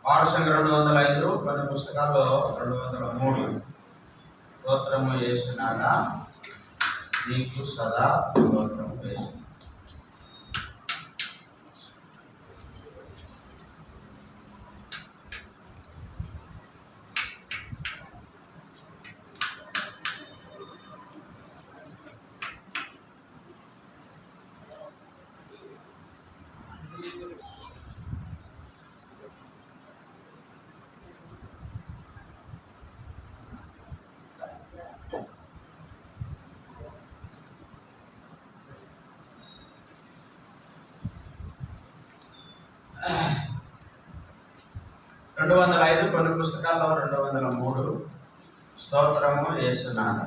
పాఠశాల 205 కొన్ని పుస్తకాల్లో 203 స్తోత్రము యేసునాథా నీకు సదా స్తోత్రము యేసు. రెండు 205 కొన్ని పుస్తకాల్లో 203 స్తోత్రము యేసునాథా.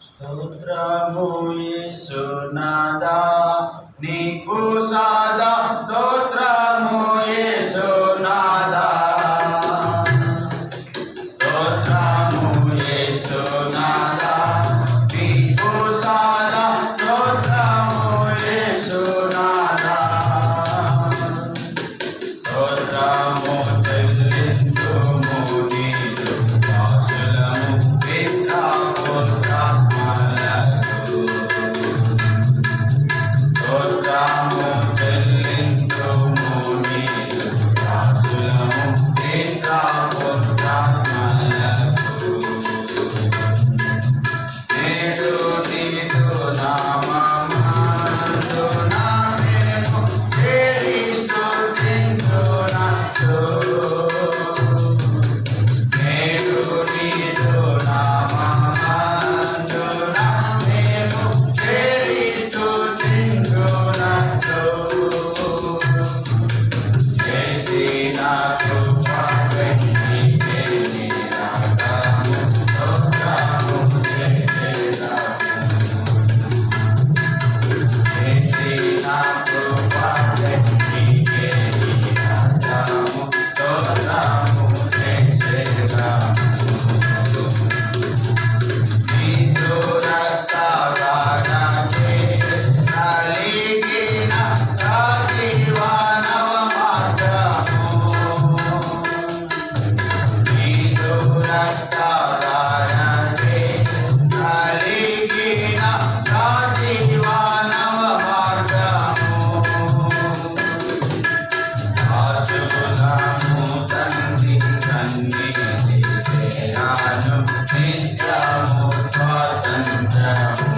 స్తోత్రము యేసునాథా నీకు సదా స్తోత్రము యేసునాథా. స్తోత్రము యేసునాథా నీకు సదా స్తోత్రము యేసునాథా. స్తోత్రము చెల్లించుము నీకు దాసులము పితాపుత్రాత్మలకు. స్తోత్రము చెల్లించుము నీకు దాసులము పితాపుత్రాత్మలకు. నేడు నీదు నామమందు నా మేము చేరి స్తుతించునట్లు. నేడు నీదు నామమందు నా మేము చేరి స్తుతించునట్లు. చేసిన కృపకై నీకే నిరాకరము స్తోత్రము చేసేదము. చేసిన కృపకై నీకే నిరాకరము స్తోత్రము చేసేదము. నీదు రక్తదానమే కలిగిన సజీవనవ మార్గము. నీదు రక్తదానమే కలిగిన సజీవనవ మార్గము. దాసులము తండ్రి సన్నిధి చేరాను నిత్యము స్వాతంత్రము.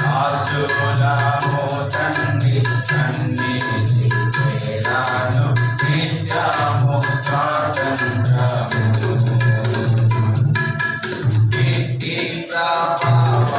దాసులము తండ్రి సన్నిధి చేరాను నిత్యము స్వాతంత్రము. కీర్తి ప్రభావ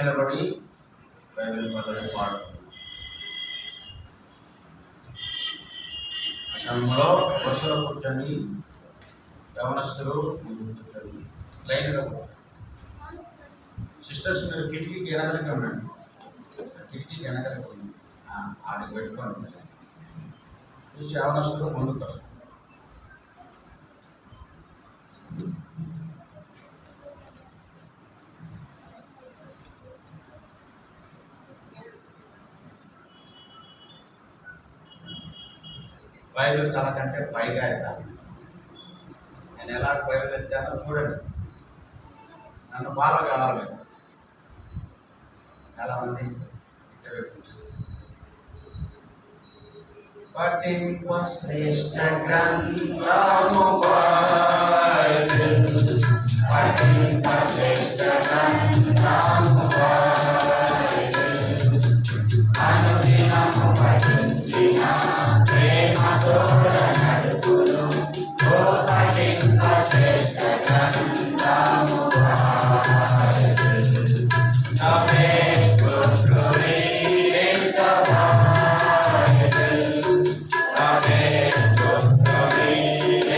నిలబడి బైబిల్ పదవి పాడుతున్నాం. సమయంలో బస్సులో కూర్చొని యవనస్తులు లైన్గా సిస్టర్స్ మీరు కిటికీకి వెనకలకి ఉండండి. కిటికీకి వెనకలకి ఉంది ఆడికి పెట్టుకోండి. చూసి యవనస్తులు ముందుకు వస్తారు. బైబిల్ తల కంటే పైగా ఎత్తాను. నేను ఎలా బైబిల్ ఎత్తానో చూడండి. నన్ను బాగా కావాలి. చాలామంది పఠింప శ్రేష్ఠ గ్రంథము బైబిల్, పఠింప శ్రేష్ఠ గ్రంథము బైబిల్, అనుదినము పఠించిన ప్రేమతోడ నడుపును. ఓ పఠింప శ్రేష్ఠ గ్రంథము బైబిల్, నవే పుత్రుని ఎంత బైబిల్, నవే పుత్రుని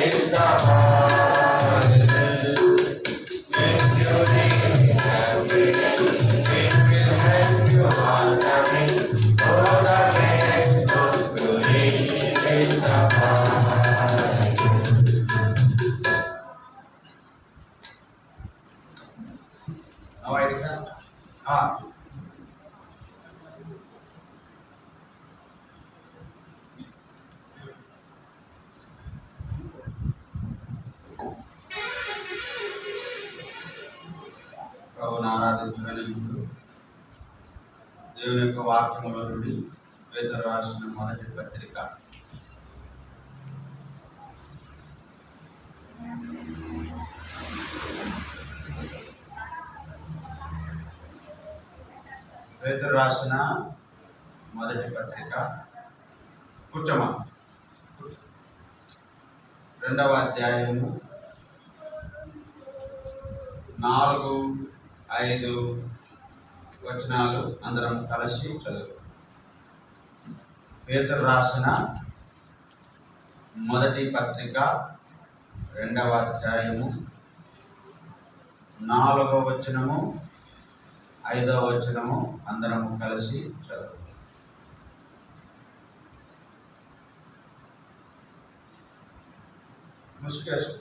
ఎంత బైబిల్, విద్యుని ప్రభువును ఆరాధించడానికి ముందు దేవుని యొక్క వాక్యములో నుండి పేతురు రాసిన మొదటి పత్రిక కూర్చోమా 2వ అధ్యాయము 4-5 వచనాలు అందరం కలిసి చదువు. పేతురు రాసిన మొదటి పత్రిక 2వ అధ్యాయము 4వ వచనము 5వ వచనము అందరం కలిసి చదువు. ముసుకేసు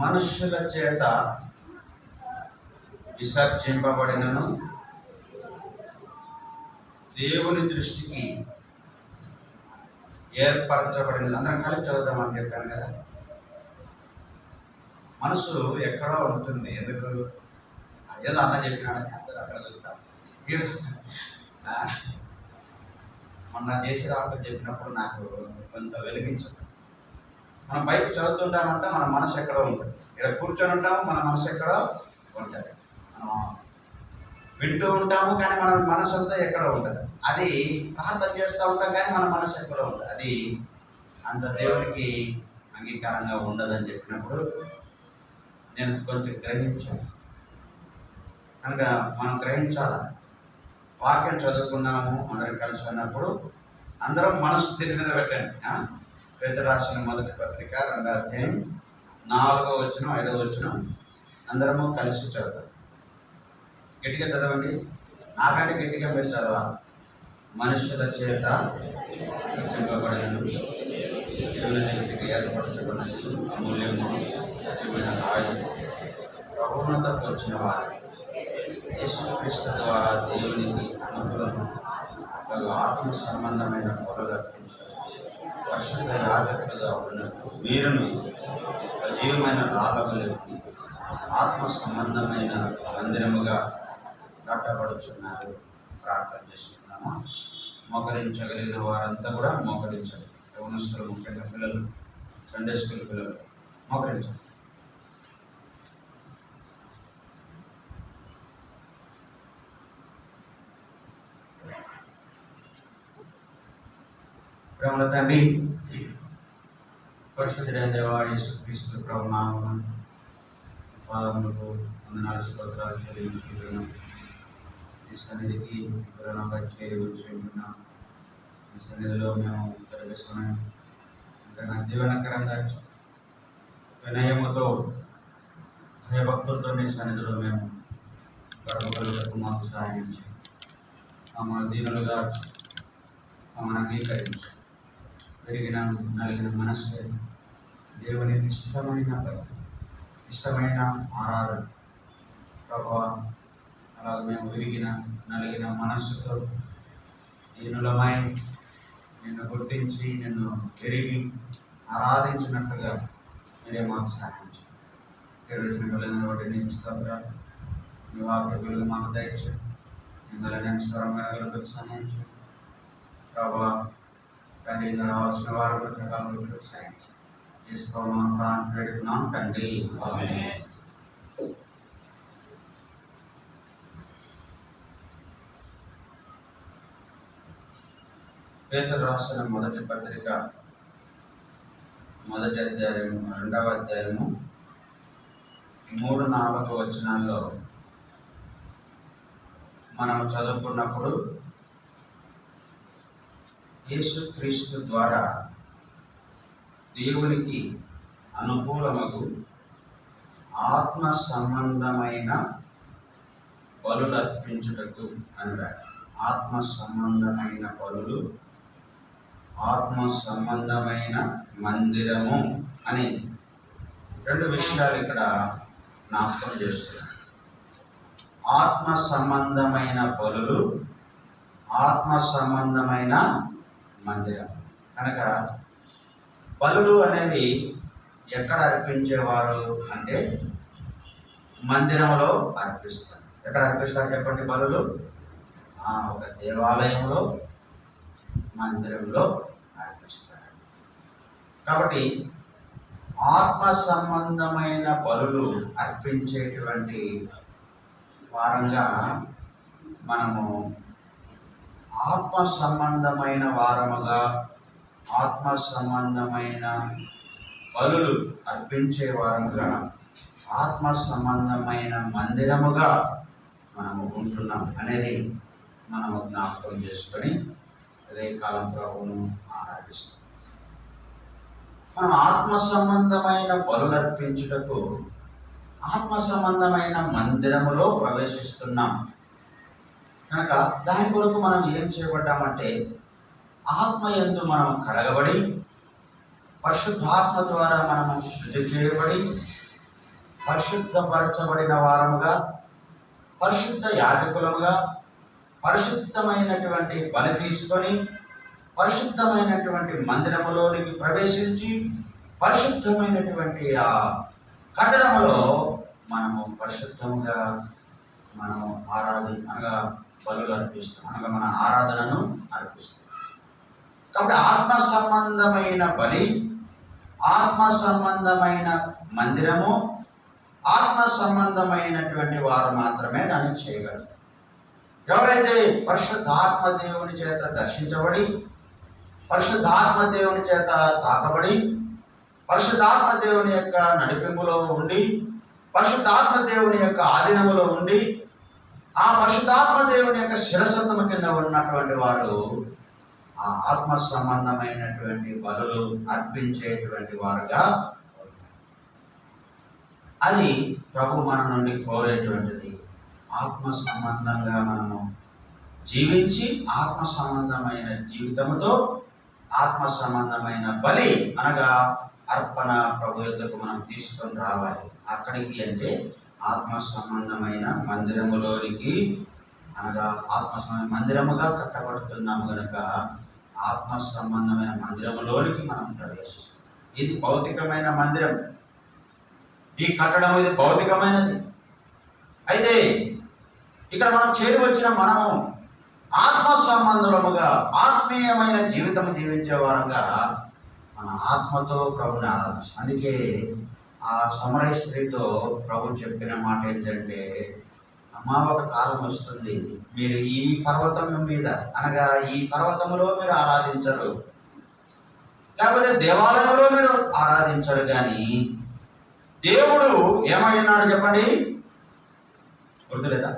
మనుష్యుల చేత విసర్జింపబడినను దేవుని దృష్టికి ఏర్పరచబడినది. అందరం కలిసి చదువుతామని చెప్పాను కదా. మనసు ఎక్కడో ఉంటుంది. ఎందుకు ఏదో అన్న చెప్పినాడని అందరూ అక్కడ చదువుతాం. మొన్న దేశ రావడం చెప్పినప్పుడు నాకు కొంత వెలిగించదు. మనం బయట చదువుతుంటామంటే మన మనసు ఎక్కడో ఉంటుంది. ఇక్కడ కూర్చొని ఉంటాము, మన మనసు ఎక్కడో ఉంటుంది. మనం వింటూ ఉంటాము కానీ మన మనసు అంతా ఎక్కడో ఉంటుంది. అది ప్రార్థన చేస్తూ ఉంటాం కానీ మన మనసు ఎక్కడో ఉంటుంది. అది అంత దేవునికి అంగీకారంగా ఉండదని చెప్పినప్పుడు నేను కొంచెం గ్రహించాను. కనుక మనం గ్రహించాలి. వాక్యం చదువుకున్నాము అందరం కలిసి ఉన్నప్పుడు అందరం మనసు దీని మీద పెట్టండి. పేతురు రాసిన మొదటి పత్రిక 2వ అధ్యాయం 4వ వచనం 5వ వచనం అందరము కలిసి చదువుతాం. గట్టిగా చదవండి. నాకంటే గట్టిగా మీరు చదవాలి. మనుష్యుల చేత రచింపబడిన దేవుని దృష్టికి ఏర్పరచబడిన అమూల్యము సత్యమైన రాయి ప్రభువునకు వచ్చిన వారు యేసుక్రీస్తు ద్వారా దేవునికి అనుకూలము ఆత్మ సంబంధమైన పొరలు అర్పించారు. పరిశుద్ధ యాజకులుగా ఉన్నట్టు మీరును సజీవమైన రాళ్ళకు ఆత్మ సంబంధమైన మందిరముగా కట్టబడుచున్నారు. ప్రార్థన చేస్తున్నాము. మోకరించగలిగిన వారంతా కూడా మోకరించాలి. యవనస్తులు, ముఖ్యంగా పిల్లలు, సండే స్కూల్ పిల్లలు మోకరించాలి. ప్రేమల తండ్రి, పరిశుద్ధుడైన దేవా యేసుక్రీస్తు ప్రభునామమున పాదములకు వందనాలు స్తోత్రాలు చెల్లించుకుంటున్నాం. ఈ సన్నిధికి వివరణగా చేరి వచ్చి ఉంటున్నాం. ఈ సన్నిధిలో మేము గడిపే సమయం ఇంకా దీవెనకరంగా వినయముతో భయభక్తులతో మీ సన్నిధిలో మేము గడపగలుగుటకు మాకు సహాయించి మమ్మల్ని దీనులుగా మమ్మల్ని అంగీకరించి పెరిగిన నలిగిన మనస్సు దేవునికి ఇష్టమైన ఆరాధన ప్రభావ అలాగే మేము విరిగిన నలిగిన మనస్సుతో దీనులమై నిన్ను గుర్తించి నిన్ను పెరిగి ఆరాధించినట్టుగా మీరే మాకు సహాయించు. బట్టి నేను స్తోత్రాలు మీ వాక్య వెలుగు మాకు దయచేయండి. మిమ్మల్ని నేను స్వరంగా సహాయించు ప్రభావ తండ్రి రావాల్సిన వారు ప్రకారం సహాయించు. తీసుకోమని పెడుతున్నాం తండ్రి. పేతురు రాసిన మొదటి పత్రిక 1వ అధ్యాయము 2వ అధ్యాయము 3-4 వచనాల్లో మనం చదువుకున్నప్పుడు యేసుక్రీస్తు ద్వారా దేవునికి అనుకూలమగు ఆత్మ సంబంధమైన బలులు అర్పించుటకు అన్నారు. ఆత్మ సంబంధమైన బలులు, ఆత్మ సంబంధమైన మందిరము అని 2 విషయాలు ఇక్కడ జ్ఞాపకం చేస్తున్నారు. ఆత్మ సంబంధమైన బలులు, ఆత్మ సంబంధమైన మందిరం. కనుక బలులు అనేవి ఎక్కడ అర్పించేవారు అంటే మందిరంలో అర్పిస్తారు. ఎక్కడ అర్పిస్తారు చెప్పండి? బలులు ఒక దేవాలయంలో, మందిరంలో అర్పిస్తారు. కాబట్టి ఆత్మ సంబంధమైన బలులు అర్పించేటువంటి వారంగా మనము ఆత్మ సంబంధమైన వారముగా, ఆత్మ సంబంధమైన బలులు అర్పించే వారముగా, ఆత్మ సంబంధమైన మందిరముగా మనము ఉంటున్నాం అనేది మనము జ్ఞాపకం చేసుకొని అదే కాలం ప్రభువును ఆరాధిస్తాం. మనం ఆత్మ సంబంధమైన బలులు అర్పించుటకు ఆత్మ సంబంధమైన మందిరములో ప్రవేశిస్తున్నాం. కనుక దాని కొరకు మనం ఏం చేయబడ్డామంటే ఆత్మ యందు మనం కడగబడి, పరిశుద్ధాత్మ ద్వారా మనము శుద్ధి చేయబడి, పరిశుద్ధపరచబడిన వారముగా, పరిశుద్ధ యాజకులముగా, పరిశుద్ధమైనటువంటి బలి తీసుకొని పరిశుద్ధమైనటువంటి మందిరములోనికి ప్రవేశించి పరిశుద్ధమైనటువంటి ఆ కట్టడములో మనము పరిశుద్ధముగా మనము అనగా బలులు అర్పిస్తాం, అనగా మన ఆరాధనను అర్పిస్తాం. కాబట్టి ఆత్మ సంబంధమైన బలి, ఆత్మ సంబంధమైన మందిరము, ఆత్మ సంబంధమైనటువంటి వారు మాత్రమే దాన్ని చేయగలరు. ఎవరైతే పరిశుద్ధాత్మ దేవుని చేత దర్శించబడి, పరిశుద్ధాత్మ దేవుని చేత తాకబడి, పరిశుద్ధాత్మ దేవుని యొక్క నడిపింపులో ఉండి, పరిశుద్ధాత్మ దేవుని యొక్క ఆధీనములో ఉండి, ఆ పరిశుద్ధాత్మ దేవుని యొక్క శిరస్వత్వము కింద ఉన్నటువంటి వారు ఆ ఆత్మ సంబంధమైనటువంటి బలులు అర్పించేటువంటి వారుగా, అది ప్రభు మన నుండి కోరేటువంటిది. ఆత్మ సంబంధంగా మనము జీవించి ఆత్మ సంబంధమైన జీవితంతో ఆత్మ సంబంధమైన బలి అనగా అర్పణ ప్రభు యొద్దకు మనం తీసుకొని రావాలి. అక్కడికి అంటే ఆత్మ సంబంధమైన మందిరములోనికి, అనగా ఆత్మ మందిరముగా కట్టబడుతున్నాము కనుక ఆత్మ సంబంధమైన మందిరములోనికి మనం ప్రవేశిస్తాం. ఇది భౌతికమైన మందిరం, ఈ కట్టడం ఇది భౌతికమైనది. అయితే ఇక్కడ మనం చేరి వచ్చిన మనము ఆత్మ సంబంధముగా ఆత్మీయమైన జీవితం జీవించే వారంగా మన ఆత్మతో ప్రభుని ఆరాధిస్తాం. అందుకే ఆ సమరయ స్త్రీతో ప్రభు చెప్పిన మాట ఏంటంటే, అమ్మా ఒక కాలం వస్తుంది, మీరు ఈ పర్వతం మీద అనగా ఈ పర్వతంలో మీరు దేవుడు ఏమై ఉన్నాడు చెప్పండి, గుర్తులేదా?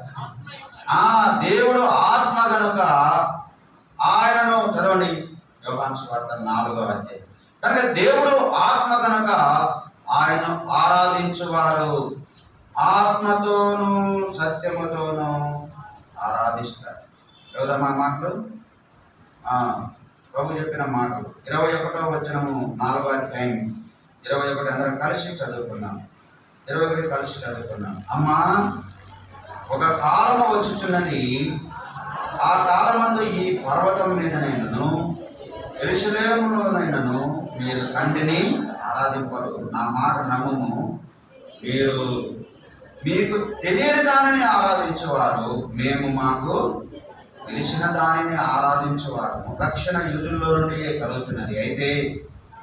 దేవుడు ఆత్మ కనుక ఆయనను చదవండి, యోహాను సువార్త 4వ అధ్యాయం. కనుక దేవుడు ఆత్మ కనుక ఆయన ఆరాధించువారు ఆత్మతోనూ సత్యముతోనూ ఆరాధిస్తారు. ఎవరమ్మా మాటలు? ప్రభు చెప్పిన మాటలు 21వ వచనము 4వ అధ్యాయం 21 అందరం కలిసి చదువుకున్నాం. 21 కలిసి చదువుకున్నాం. అమ్మా, ఒక కాలము వచ్చుచున్నది, ఆ కాలమందు ఈ పర్వతం మీదనైనను యెరూషలేములోనైనను మీరు తండ్రిని ఆరాధింపరు. నా మాట నమ్ముము. మీరు మీకు తెలియని దానిని ఆరాధించేవారు, మేము మాకు తెలిసిన దానిని ఆరాధించేవారు. రక్షణ యూదుల్లో నుండి కలుగుతున్నది. అయితే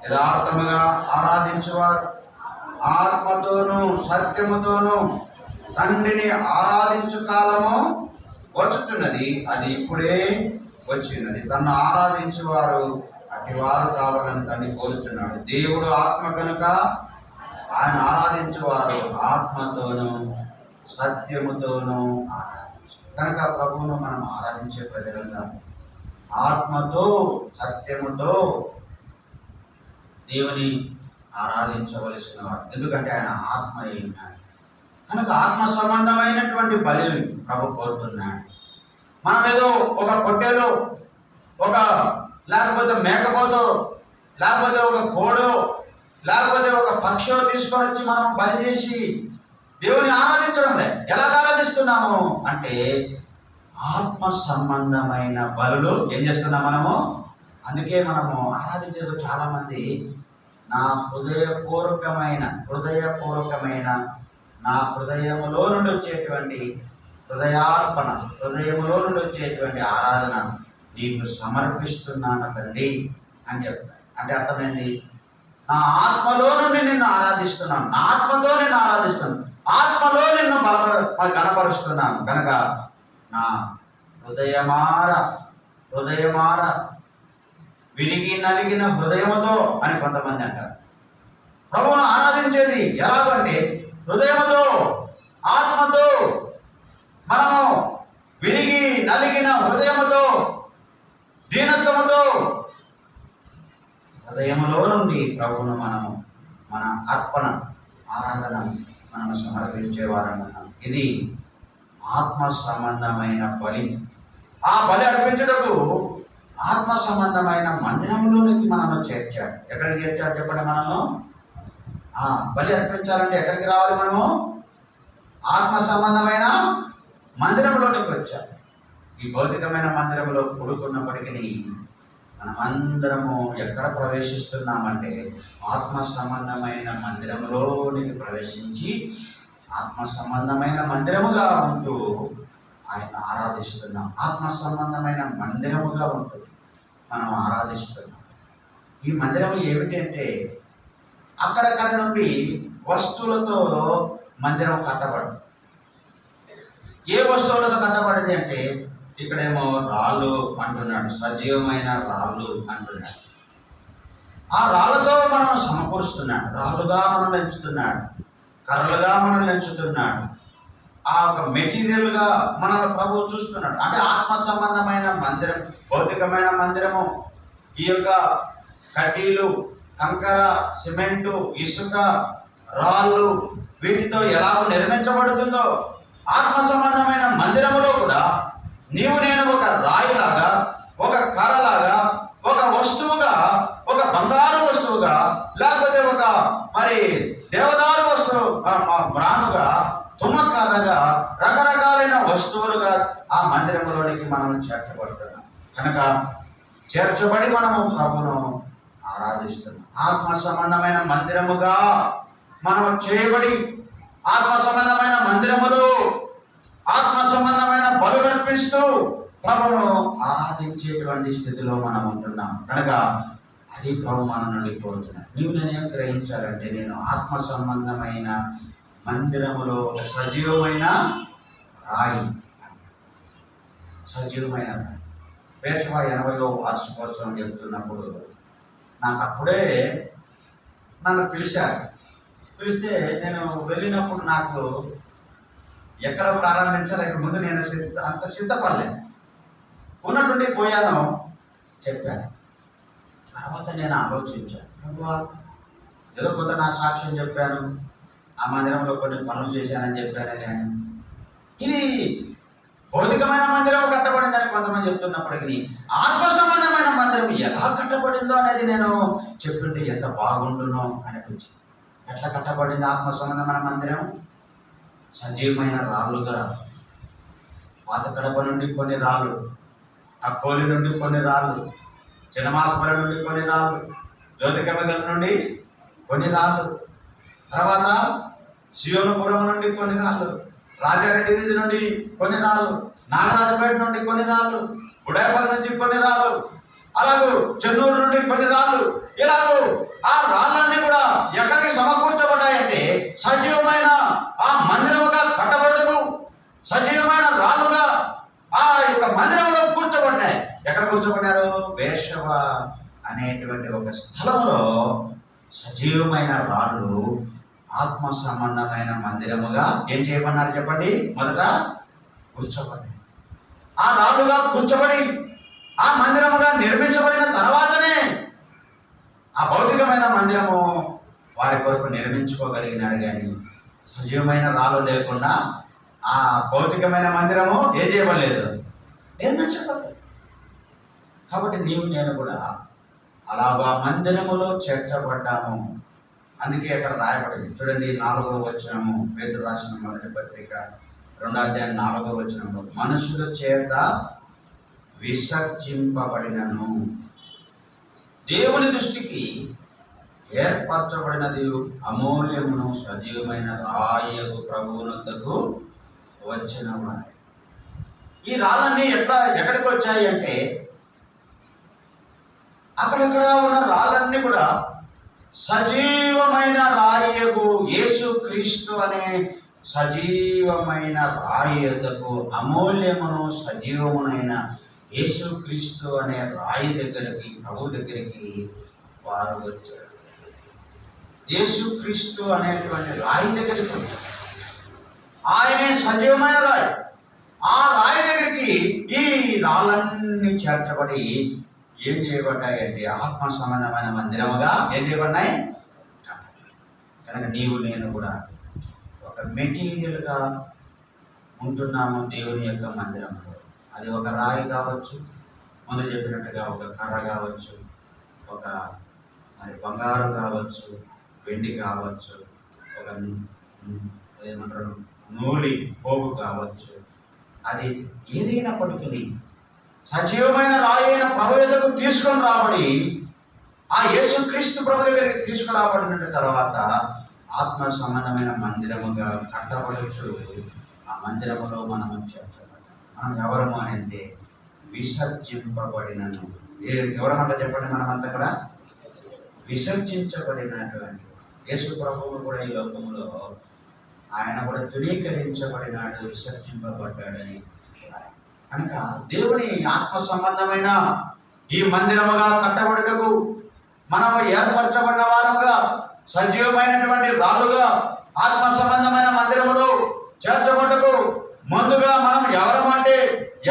యథార్థముగా ఆరాధించేవారు ఆత్మతోనూ సత్యముతోనూ తండ్రిని ఆరాధించు కాలము వచ్చుతున్నది, అది ఇప్పుడే వచ్చినది. తన్ను ఆరాధించేవారు అటివారు కావాలని తండ్రి కోరుచున్నాడు. దేవుడు ఆత్మ కనుక ఆయన ఆరాధించేవారు ఆత్మతోనూ సత్యముతోనూ ఆరాధించు. కనుక ప్రభువును మనం ఆరాధించే ప్రజలంగా ఆత్మతో సత్యముతో దేవుని ఆరాధించవలసిన వాడు. ఎందుకంటే ఆయన ఆత్మ అయినాడు కనుక ఆత్మ సంబంధమైనటువంటి బలి ప్రభు కోరుతున్నాడు. మనం ఏదో ఒక పొట్టేలో, ఒక లేకపోతే మేకపోతో, లేకపోతే ఒక కోడో, లేకపోతే ఒక పక్షో తీసుకొని వచ్చి మనం బలి చేసి దేవుని ఆరాధించడం లే. ఎలా ఆరాధిస్తున్నాము అంటే ఆత్మ సంబంధమైన బలులు ఏం చేస్తున్నాం మనము. అందుకే మనము ఆరాధించేది చాలా మంది నా హృదయపూర్వకమైన నా హృదయములో నుండి వచ్చేటువంటి హృదయార్పణ, హృదయములో నుండి వచ్చేటువంటి ఆరాధన నీకు సమర్పిస్తున్నాను తండ్రి అని చెప్తాను. అంటే అర్థమైంది, నా ఆత్మలో నుండి నిన్ను ఆరాధిస్తున్నాను, నా ఆత్మతో నిన్ను ఆరాధిస్తున్నాను, ఆత్మలో నిన్ను కనపరుస్తున్నాను. కనుక నా హృదయమార విరిగి నలిగిన హృదయముతో అని కొంతమంది అంటారు. ప్రభువును ఆరాధించేది ఎలాగంటే హృదయముతో, ఆత్మతో, మనము విరిగి నలిగిన హృదయముతో, దీనత్వముతో హృదయములో నుండి ప్రభువును మనము మన అర్పణ ఆరాధన మనము సమర్పించేవారన్నాం. ఇది ఆత్మ సంబంధమైన బలి. ఆ బలి అర్పించుటకు ఆత్మ సంబంధమైన మందిరంలోనికి మనము చేర్చాడు. ఎక్కడికి చేర్చాడు చెప్పండి? మనము బలి అర్పించాలంటే ఎక్కడికి రావాలి? మనము ఆత్మ సంబంధమైన మందిరంలోనికి వచ్చాం. ఈ భౌతికమైన మందిరంలో కూడుకున్నప్పటికీ మనమందరము ఎక్కడ ప్రవేశిస్తున్నామంటే ఆత్మ సంబంధమైన మందిరంలోనికి ప్రవేశించి ఆత్మ సంబంధమైన మందిరముగా ఉంటూ ఆయన ఆరాధిస్తున్నాం. ఆత్మ సంబంధమైన మందిరముగా ఉంటూ మనం ఆరాధిస్తున్నాం. ఈ మందిరం ఏమిటంటే అక్కడక్కడ నుండి వస్తువులతో మందిరం కట్టబడదు. ఏ వస్తువులతో కట్టబడింది అంటే ఇక్కడేమో రాళ్ళు అంటున్నాడు, సజీవమైన రాళ్ళు అంటున్నాడు. ఆ రాళ్ళతో మనం సమకూరుస్తున్నాడు, రాళ్ళుగా మనం ఎంచుతున్నాడు, కర్రలుగా మనం ఎంచుతున్నాడు, ఆ ఒక మెటీరియల్గా మన ప్రభు చూస్తున్నాడు. అంటే ఆత్మ సంబంధమైన మందిరం, భౌతికమైన మందిరము ఈ యొక్క కడ్డీలు, కంకర, సిమెంటు, ఇసుక, రాళ్ళు వీటితో ఎలా నిర్మించబడుతుందో ఆత్మ సంబంధమైన మందిరములో కూడా నీవు నేను ఒక రాయిలాగా, ఒక కర్రలాగా, ఒక వస్తువుగా, ఒక బంగారు వస్తువుగా, లేకపోతే ఒక మరి దేవదారు వస్తువు బ్రానుగా, తుమ్మకారగా, రకరకాలైన వస్తువులుగా ఆ మందిరంలోనికి మనం చేర్చబడుతున్నాం. కనుక చేర్చబడి మనము ప్రభును ఆరాధిస్తున్నాం. ఆత్మ సంబంధమైన మందిరముగా మనం చేయబడి ఆత్మ సంబంధమైన మందిరములు ఆత్మ సంబంధమైన బలులు అర్పిస్తూ ప్రభును ఆరాధించేటువంటి స్థితిలో మనం ఉంటున్నాం. కనుక అది ప్రభు మన నుండి కోరుతున్నాను. నీవు నేనేం గ్రహించాలంటే నేను ఆత్మ సంబంధమైన మందిరములో సజీవమైన రాయి, సజీవమైన రాయి. పేర్షవా 80వ వార్షికోత్సవం చెప్తున్నప్పుడు నాకు అప్పుడే నన్ను పిలిచారు. పిలిస్తే నేను వెళ్ళినప్పుడు నాకు ఎక్కడ ప్రారంభించాలి ముందు నేను అంత సిద్ధపడలేను. ఉన్నటువంటి పోయాను, చెప్పాను. తర్వాత నేను ఆలోచించాను, ప్రభువా ఏదో కొంత నా సాక్ష్యం చెప్పాను, ఆ మందిరంలో కొన్ని పనులు చేశానని చెప్పాను. కానీ ఇది భౌతికమైన మందిరం కట్టబడిందని కొంతమంది చెప్తున్నప్పటికీ ఆత్మ సంబంధమైన మందిరం ఎలా కట్టబడిందో అనేది నేను చెప్తుంటే ఎంత బాగుండునో అనిపించింది. ఎట్లా కట్టబడింది ఆత్మ సంబంధమైన మందిరం? సజీవమైన రాళ్ళుగా, పాత కడప నుండి కొన్ని రాళ్ళు, అక్కోలి నుండి కొన్ని రాళ్ళు, చిన్నమాసపల్లి నుండి కొన్ని రాళ్ళు, జ్యోతికమగల నుండి కొన్ని రాళ్ళు, తర్వాత శివనపురం నుండి కొన్ని రాళ్ళు, రాజారెడ్డి వీధి నుండి కొన్ని రాళ్ళు, నాగరాజపేట నుండి కొన్ని రాళ్ళు, గుడాయపల్లి నుంచి కొన్ని రాళ్ళు, అలాగూ చెన్నూరు నుండి కొన్ని రాళ్ళు, ఇలాగూ ఆ రాళ్ళన్నీ కూడా ఎక్కడికి సమకూర్చబడ్డాయంటే సజీవమైన ఆ మందిరముగా కట్టబడును, సజీవమైన రాళ్ళుగా ఆ యొక్క మందిరంలో కూర్చోబడ్డాయి. ఎక్కడ కూర్చోబడ్డారు? వేషవ అనేటువంటి ఒక స్థలంలో సజీవమైన రాళ్ళు ఆత్మ సంబంధమైన మందిరముగా ఏం చేయమన్నారు చెప్పండి? మొదట కూర్చోబడి, ఆ రాళ్ళుగా కూర్చోబడి ఆ మందిరముగా నిర్మించబడిన తర్వాతనే ఆ భౌతికమైన మందిరము వారి కొరకు నిర్మించుకోగలిగినారు. కానీ సజీవమైన రాళ్ళు లేకుండా ఆ భౌతికమైన మందిరము ఏం చేయబడలేదు, నిర్మించబడలేదు. కాబట్టి నీవు నేను కూడా అలాగా మందిరములో చేర్చబడ్డాము. అందుకే అక్కడ రాయబడింది చూడండి, 4వ వచనము, పేతురు రాసిన మొదటి పత్రిక 2వ అధ్యాయం 4వ వచనంలో, మనుషుల చేత విసర్జింపబడినను దేవుని దృష్టికి ఏర్పరచబడినది అమూల్యమును సజీవమైన రాయకు ప్రభువునందుకు వచ్చిన వారి. ఈ రాళ్ళన్నీ ఎక్కడికి వచ్చాయి అంటే అక్కడెక్కడ ఉన్న రాళ్ళన్నీ కూడా సజీవమైన రాయకు, యేసుక్రీస్తు అనే సజీవమైన రాయకు, అమూల్యమును సజీవమునైన యేసుక్రీస్తు అనే రాయి దగ్గరికి, ప్రభు దగ్గరికి వారు వచ్చారు. యేసుక్రీస్తు అనేటువంటి రాయి దగ్గరికి వచ్చారు. ఆయనే సజీవమైన రాయి. ఆ రాయి దగ్గరికి ఈ రాళ్ళన్నీ చేర్చబడి ఏం చేయబడ్డాయంటే ఆత్మ సంబంధమైన మందిరముగా ఏం చేయబడినాయి. కనుక నీవు నేను కూడా ఒక మెటీరియల్గా ఉంటున్నాము దేవుని యొక్క మందిరంలో. అది ఒక రాయి కావచ్చు, ముందు చెప్పినట్టుగా ఒక కర్ర కావచ్చు, ఒక మరి బంగారు కావచ్చు, వెండి కావచ్చు, ఒక ఏమంటారు నూలి పోగు కావచ్చు. అది ఏదైనప్పటికీ సజీవమైన రాయి అయిన ప్రభు దగ్గరకు తీసుకొని రాబడి ఆ యేసుక్రీస్తు ప్రభు దగ్గరికి తీసుకురాబడిన తర్వాత ఆత్మ సంబంధమైన మందిరముగా కట్టబడచ్చు. ఆ మందిరములో మనము చేర్చబడ్డాం. మనం ఎవరము అని అంటే విసర్జింపబడినను. ఎవరమంట చెప్పండి? మనమంతా కూడా విసర్జించబడినటువంటి యేసు ప్రభువు కూడా ఈ లోకంలో ఆయన కూడా ధృవీకరించబడినాడు, విసర్జింపబడ్డాడని. కనుక దేవుని ఆత్మ సంబంధమైన ఈ మందిరముగా కట్టబడుటకు మనము ఏర్పరచబడిన వారముగా, సజీవమైనటువంటి రాళ్ళుగా ఆత్మ సంబంధమైన మందిరములో చేర్చబడుటకు ముందుగా మనం ఎవరమంటే,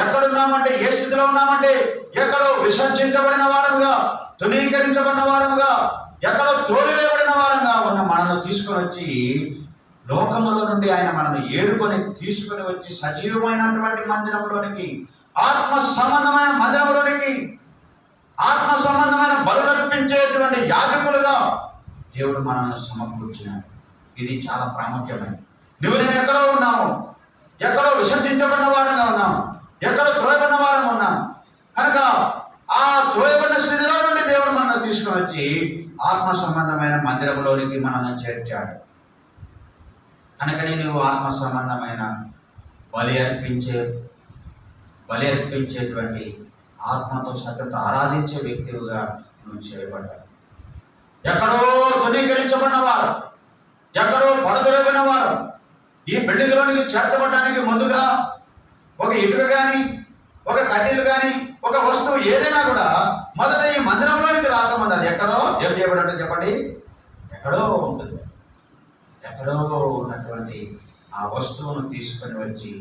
ఎక్కడున్నామంటే, ఏ స్థితిలో ఉన్నామంటే, ఎక్కడో విసర్జించబడిన వారముగా, ధృవీకరించబడిన వారముగా, ఎక్కడో త్రోలివేయబడిన వారంగా ఉన్న మనల్ని తీసుకొని వచ్చి లోకములో నుండి ఆయన మనల్ని ఏరుకొని తీసుకొని వచ్చి సజీవమైనటువంటి మందిరంలోనికి, ఆత్మ సంబంధమైన మందిరంలోనికి, ఆత్మ సంబంధమైన బలులర్పించేటువంటి యాజకులుగా దేవుడు మనల్ని సమకూర్చినాడు. ఇది చాలా ప్రాముఖ్యమైనది. నువ్వు నేను ఎక్కడో ఉన్నాము, ఎక్కడో విసర్జించబడిన వారంగా ఉన్నాము, ఎక్కడో త్రోయబడిన వారంగా ఉన్నాము. కనుక ఆ త్రోయబడిన స్థితిలో నుండి దేవుడు మనల్ని తీసుకొని వచ్చి ఆత్మ సంబంధమైన మందిరంలోనికి మనల్ని చేర్చాడు. కనుకనే నువ్వు ఆత్మ సంబంధమైన బలి అర్పించేటువంటి ఆత్మతో సత్యత ఆరాధించే వ్యక్తిగా నువ్వు చేయబడ్డావు. ఎక్కడో ధృవీకరించబడిన వారు, ఎక్కడో పడదొరబడిన వారు ఈ బిల్డింగ్లోనికి చేర్చబడడానికి ముందుగా ఒక ఇటుక కానీ, ఒక కడ్డీలు కానీ, ఒక వస్తువు ఏదైనా కూడా మొదట ఈ మందిరంలోనికి రాకముందు అది ఎక్కడో ఏం చేయబడి చెప్పండి, ఎక్కడో ఉంటుంది. ఎక్కడో ఉన్నటువంటి ఆ వస్తువును తీసుకొని వచ్చి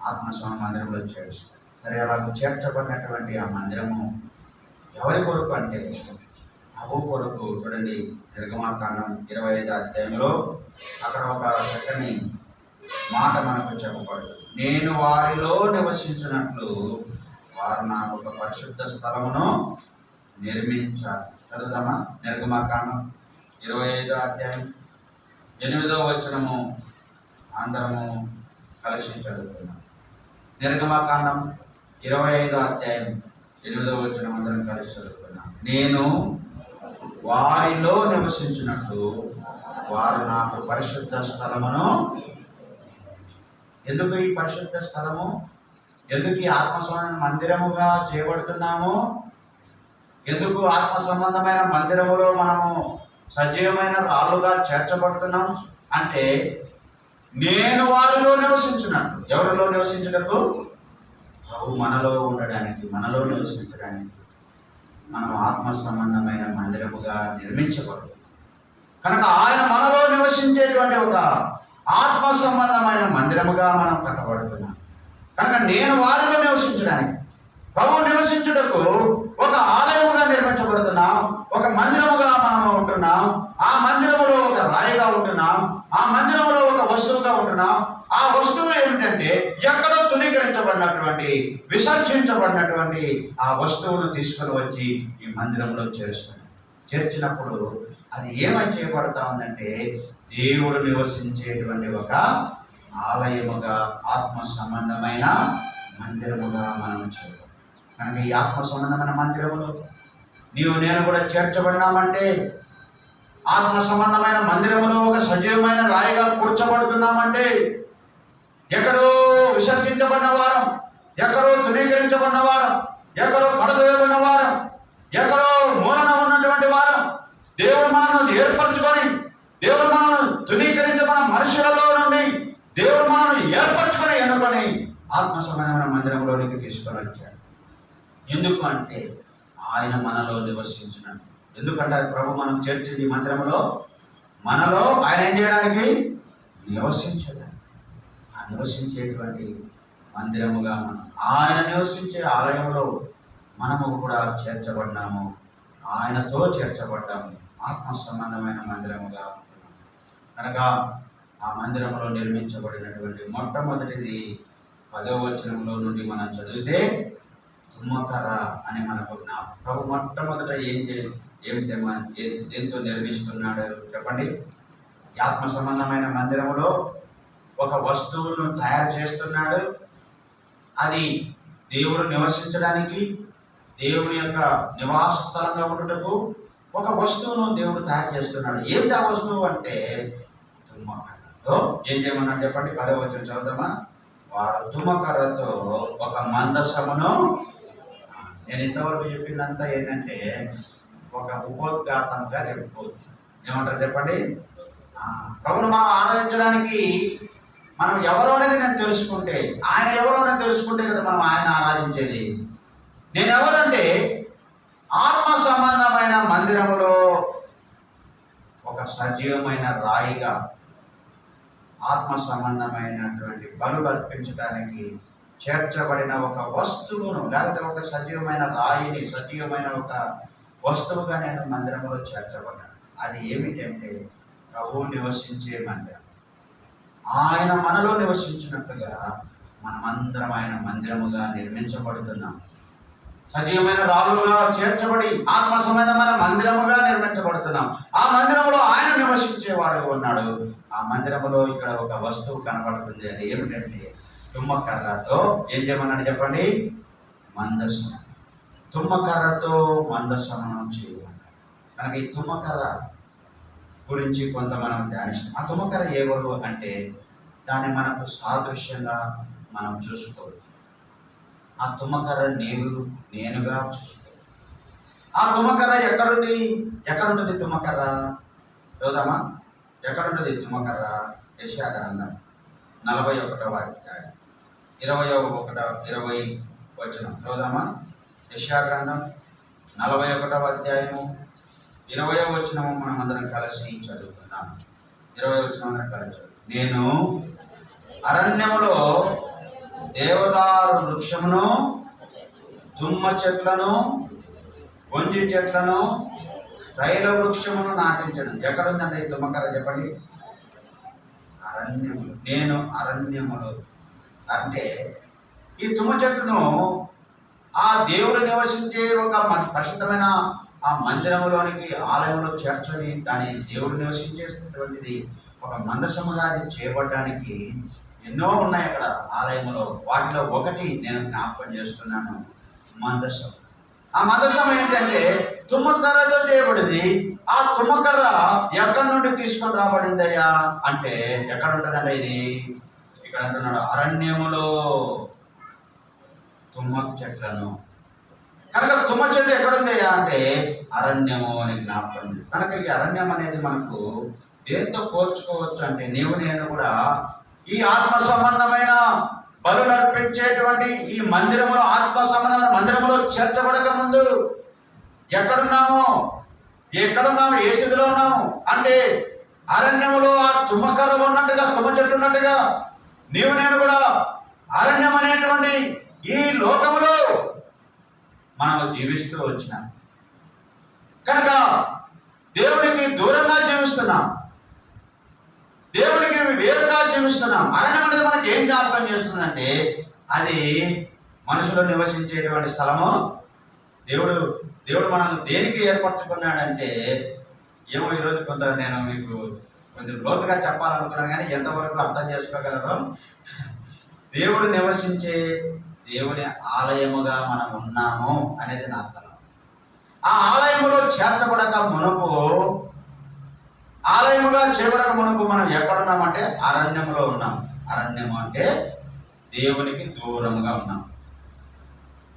ఆత్మ మందిరంలో చేరుస్తారు. సరే, అలా చేర్చబడినటువంటి ఆ మందిరము ఎవరి కొరకు అంటే ప్రభు కొరకు. చూడండి, నిర్గమాకాండం 25 అధ్యాయంలో అక్కడ ఒక చక్కని మాట మనకు చెప్పబడు. నేను వారిలో నివసించినట్లు వారు నాకు ఒక పరిశుద్ధ స్థలమును నిర్మించారు. చదువుదామా? నిర్గమాకాండం 25 అధ్యాయం 8వ వచనము అందరము కలిసి చదువుతున్నాం. నిర్గమాకాండం 25 అధ్యాయం 8వ వచనం అందరం కలిసి చదువుతున్నాం. నేను వారిలో నివసించినట్లు వారు నాకు పరిశుద్ధ స్థలమును. ఎందుకు ఈ పరిశుద్ధ స్థలము? ఎందుకు ఈ ఆత్మ సంబంధమైన మందిరముగా చేయబడుతున్నాము? ఎందుకు ఆత్మ సంబంధమైన మందిరములో మనము సజీవమైన రాళ్ళుగా చేర్చబడుతున్నాం అంటే, నేను వారిలో నివసించినట్టు. ఎవరిలో నివసించినట్టు? ప్రభు మనలో ఉండడానికి, మనలో నివసించడానికి మనం ఆత్మ సంబంధమైన మందిరముగా నిర్మించబడు. కనుక ఆయన మనలో నివసించేటువంటి ఒక ఆత్మ సంబంధమైన మందిరముగా మనం కట్టబడుతున్నాం. కనుక నేను వారిలో నివసించడానికి, ప్రభు నివసించుటకు ఒక ఆలయముగా నిర్మించబడుతున్నాం, ఒక మందిరముగా మనము ఉంటున్నాం. ఆ మందిరములో ఒక రాయిగా ఉంటున్నాం, ఆ మందిరములో ఒక వస్తువుగా ఉంటున్నాం. ఆ వస్తువు ఏమిటంటే ఎక్కడో తునీకరించబడినటువంటి, విసర్జించబడినటువంటి ఆ వస్తువును తీసుకొని వచ్చి ఈ మందిరంలో చేరుస్తున్నాం. చేర్చినప్పుడు అది ఏమై చేయబడతా ఉందంటే దేవుడు నివసించేటువంటి ఒక ఆలయముగా, ఆత్మ సంబంధమైన మందిరముగా మనం చేయడం. కనుక ఈ ఆత్మ సంబంధమైన మందిరములో నీవు నేను కూడా చేర్చబడినామంటే, ఆత్మ సంబంధమైన మందిరములో ఒక సజీవమైన రాయిగా కూర్చబడుతున్నామంటే, ఎక్కడో విసర్జించబడిన వారం, ఎక్కడో తునీకరించబడిన వారం, ఎక్కడో పడదోయబడిన వారం, ఎక్కడో మూలన ఉన్నటువంటి వారం దేవుడు మనల్ని ఏర్పరచుకొని, దేవుడు మనల్ని తునీకరించబడిన మనుషులలో నుండి దేవుడు మనల్ని ఏర్పరచుకొని ఎన్నుకొని ఆత్మ సంబంధమైన మందిరంలోనికి తీసుకొని వచ్చాడు. ఎందుకు అంటే ఆయన మనలో నివసించినట్టు. ఎందుకంటే ప్రభు మనం చేర్చింది మందిరంలో, మనలో ఆయన ఏం చేయడానికి? నివసించడానికి. ఆ నివసించేటువంటి మందిరముగా మనం, ఆయన నివసించే ఆలయంలో మనము కూడా చేర్చబడ్డాము, ఆయనతో చేర్చబడ్డాము, ఆత్మ సంబంధమైన మందిరముగా. కనుక ఆ మందిరంలో నిర్మించబడినటువంటి మొట్టమొదటిది 10వ వచనంలో నుండి మనం చదివితే తుమ్మకర అని మనకు ప్రభు మొట్టమొదట దేంతో నిర్మిస్తున్నాడు చెప్పండి? ఆత్మ సంబంధమైన మందిరములో ఒక వస్తువును తయారు చేస్తున్నాడు. అది దేవుడు నివసించడానికి, దేవుని యొక్క నివాస స్థలంగా ఉండటకు ఒక వస్తువును దేవుడు తయారు చేస్తున్నాడు. ఏమిటి ఆ వస్తువు అంటే తుమ్మకర్రతో ఏం చేయమన్నాడు చెప్పండి? 10వ వచనం చదువుదామా? వారు తుమ్మకర్రతో ఒక మందసమును. నేను ఇంతవరకు చెప్పిందంతా ఏంటంటే ఒక ఉపోద్ఘాతంగా చెప్పుకోవచ్చు. ఏమంటారు చెప్పండి? ప్రభును మనం ఆరాధించడానికి మనం ఎవరో అనేది నేను తెలుసుకుంటే, ఆయన ఎవరో అనేది తెలుసుకుంటే కదా మనం ఆయన ఆరాధించేది. నేను ఎవరంటే ఆత్మ సంబంధమైన మందిరములో ఒక సజీవమైన రాయిగా, ఆత్మ సంబంధమైనటువంటి బలులు అర్పించడానికి చేర్చబడిన ఒక వస్తువును, లేకపోతే ఒక సజీవమైన రాయిని, సజీవమైన ఒక వస్తువుగా నేను మందిరంలో చేర్చబడ్డాను. అది ఏమిటంటే ప్రభువు నివసించే మందిరం. ఆయన మనలో నివసించినట్టుగా మనమందరం ఆయన మందిరముగా నిర్మించబడుతున్నాం. సజీవమైన రాళ్ళుగా చేర్చబడి ఆత్మ సంబంధమైన మందిరముగా నిర్మించబడుతున్నాం. ఆ మందిరంలో ఆయన నివసించేవాడు ఉన్నాడు. ఆ మందిరములో ఇక్కడ ఒక వస్తువు కనబడుతుంది. అది ఏమిటంటే తుమ్మకర్రతో ఏం చేయమన్నాడు చెప్పండి? మందసం. తుమ్మకర్రతో మందసమును చేయమన్నాడు. కనుక ఈ తుమ్మకర్ర గురించి కొంత మనం ధ్యానిస్తాం. ఆ తుమ్మకర్ర ఎవరు అంటే దాన్ని మనకు సాదృశ్యంగా మనం చూసుకోవచ్చు. ఆ తుమ్మకర్ర నేనుగా చూసుకోవచ్చు. ఆ తుమ్మకర్ర ఎక్కడుంది? ఎక్కడుంటుంది తుమ్మకర్ర? చూద్దామా? ఎక్కడుంటుంది తుమ్మకర్ర? యెషయా గ్రంథం 41వ అధ్యాయం 20 వచనం చూద్దామా? యెషయా గ్రంథం 41వ అధ్యాయము 20వ వచనము మనం అందరం కలిసి చదువుతున్నాం. 20 వచనం. నేను అరణ్యములో దేవదారు వృక్షమును, తుమ్మ చెట్లను, గొంజి చెట్లను, తైల వృక్షమును నాటించను. ఎక్కడుందండి ఈ తుమ్మకర్ర చెప్పండి? అరణ్యములు. నేను అరణ్యములు అంటే ఈ తుమ్మ చెట్టును ఆ దేవుడు నివసించే ఒక పరిశుద్ధమైన ఆ మందిరంలోనికి, ఆలయంలో చేర్చని దాని దేవుడు నివసించేటటువంటిది ఒక మందసముగా అది చేయబడడానికి ఎన్నో ఉన్నాయి అక్కడ ఆలయంలో. వాటిలో ఒకటి నేను జ్ఞాపకం చేస్తున్నాను, మందసం. ఆ మందసం ఏంటంటే తుమ్మకర్రతో చేయబడింది. ఆ తుమ్మకర్ర ఎక్కడి నుండి తీసుకొని రాబడిందయ్యా అంటే ఎక్కడ ఉంటుందండి ఇది? ఇక్కడ అంటున్నాడు అరణ్యములో తుమ్మ చెట్లను. కనుక తుమ్మ చెట్టు ఎక్కడుందయ్యా అంటే అరణ్యము అని జ్ఞాపకం. కనుక ఈ అరణ్యం అనేది మనకు దేంతో పోల్చుకోవచ్చు అంటే నీవు నేను కూడా ఈ ఆత్మ సంబంధమైన బలులు అర్పించేటువంటి ఈ మందిరములో, ఆత్మ సంబంధమైన మందిరములో చేర్చబడక ముందు ఎక్కడున్నాము? ఏ స్థితిలో ఉన్నాము అంటే అరణ్యములో ఆ తుమ్మకర్ర ఉన్నట్టుగా, తుమ్మ చెట్టు ఉన్నట్టుగా నీవు నేను కూడా అరణ్యం అనేటువంటి ఈ లోకములో మనము జీవిస్తూ వచ్చినాం. కనుక దేవునికి దూరంగా జీవిస్తున్నాం, దేవునికి వేరుగా జీవిస్తున్నాం. అరణ్యం అనేది మనకి ఏం జ్ఞాపకం చేస్తుందంటే అది మనుషులు నివసించేటువంటి స్థలము. దేవుడు మనల్ని దేనికి ఏర్పరచుకున్నాడంటే ఏమో ఈరోజు కొంత నేను మీకు కొంచెం లోతుగా చెప్పాలనుకున్నాను, కానీ ఎంతవరకు అర్థం చేసుకోగలరో. దేవుడు నివసించే దేవుని ఆలయముగా మనం ఉన్నాము అనేది నా అర్థం. ఆ ఆలయములో చేర్చబడక మునుపు, ఆలయముగా చేయబడక మునుపు మనం ఎక్కడున్నామంటే అరణ్యములో ఉన్నాం. అరణ్యము అంటే దేవునికి దూరంగా ఉన్నాం.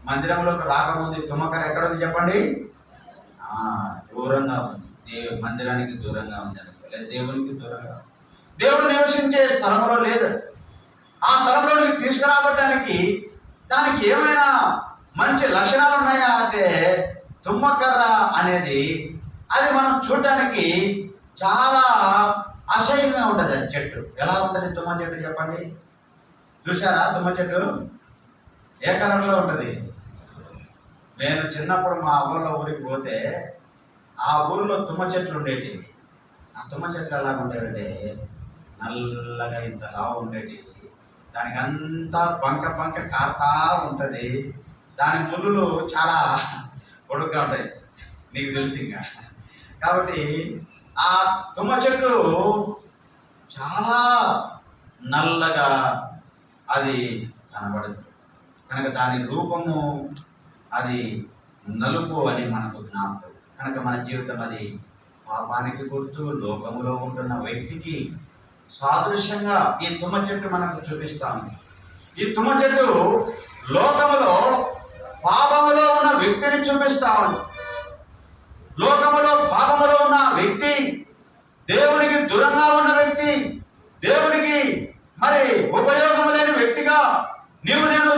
మందిరంలోకి రాకముందు తుమ్మకర్ర ఎక్కడ ఉంది చెప్పండి? దూరంగా ఉంది. మందిరానికి దూరంగా ఉంది అనుకోలే, దేవునికి దూరంగా. దేవుడు నివసించే స్థలంలో లేదు. ఆ స్థలంలోనికి తీసుకురాబడడానికి దానికి ఏమైనా మంచి లక్షణాలు ఉన్నాయా అంటే తుమ్మకర్ర అనేది అది మనం చూడడానికి చాలా అసహ్యంగా ఉంటుంది. అది చెట్టు ఎలా ఉంటుంది? తుమ్మ చెట్టు చెప్పండి, చూసారా? తుమ్మ చెట్టు ఏ కలర్లో ఉంటుంది? నేను చిన్నప్పుడు మా ఊళ్ళో ఊరికి పోతే ఆ ఊరిలో తుమ్మ చెట్లు ఉండేటివి. ఆ తుమ్మ చెట్లు ఎలాగ ఉండేవంటే నల్లగా ఇంతలా ఉండేటివి. దానికి అంతా బంక కారుతా ఉంటుంది. దాని ముళ్ళు చాలా పొడుగ్గా ఉంటాయి, నీకు తెలుసు ఇంకా. కాబట్టి ఆ తుమ్మ చెట్టు చాలా నల్లగా అది కనబడుతుంది. కనుక దాని రూపము అది నలుపు అని మనకు జ్ఞాపకం. కనుక మన జీవితం అది పాపానికి గుర్తు, లోకములో ఉంటున్న వ్యక్తికి సాదృశ్యంగా ఈ తుమ్మ చెట్టు మనకు చూపిస్తాము. ఈ తుమ్మ చెట్టు లోకములో పాపములో ఉన్న వ్యక్తిని చూపిస్తాము. లోకములో పాపములో ఉన్న వ్యక్తి, దేవునికి దూరంగా ఉన్న వ్యక్తి, దేవునికి మరి ఉపయోగం లేని వ్యక్తిగా నీవు నేను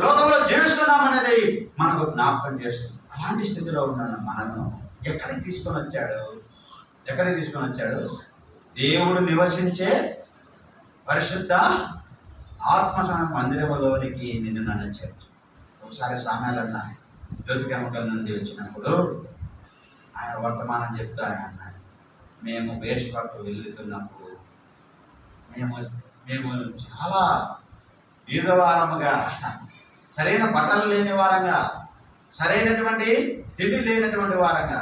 లోకంలో జీవిస్తున్నామనేది మనకు జ్ఞాపకం చేస్తుంది. అలాంటి స్థితిలో ఉన్న మనను ఎక్కడికి తీసుకొని వచ్చాడు? దేవుడు నివసించే పరిశుద్ధ ఆత్మ మందిరములోనికి నిన్ను నన్ను చేర్చు. ఒకసారి సామెలన్న జ్యోతికమ్మకల నుండి వచ్చినప్పుడు ఆయన వర్తమానం చెప్తూ ఆయన అన్నాడు, మేము బేర్షెబాకు వెళ్తున్నప్పుడు మేము చాలా బీదవారముగా, సరైన బట్టలు లేని వారంగా, సరైనటువంటి తిండి లేనటువంటి వారంగా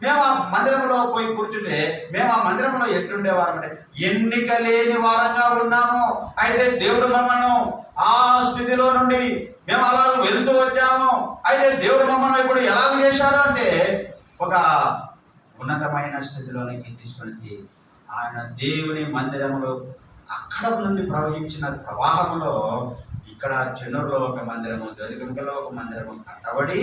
మేము ఆ మందిరంలో పోయి కూర్చుంటే మేము ఆ మందిరంలో ఎట్లుండేవారం అంటే ఎన్నిక లేని వారంగా ఉన్నాము. అయితే దేవుడు మమ్మల్ని ఆ స్థితిలో నుండి మేము అలా వెళ్తూ వచ్చాము. అయితే దేవుడు మమ్మల్ని ఇప్పుడు ఎలాగ చేశాడు అంటే ఒక ఉన్నతమైన స్థితిలోనికి తీసుకొని ఆయన దేవుని మందిరంలో అక్కడ నుండి ప్రవహించిన ప్రవాహంలో ఇక్కడ చెన్నూరులో ఒక మందిరము, జ్యోతికమ్మకలో ఒక మందిరము కట్టబడి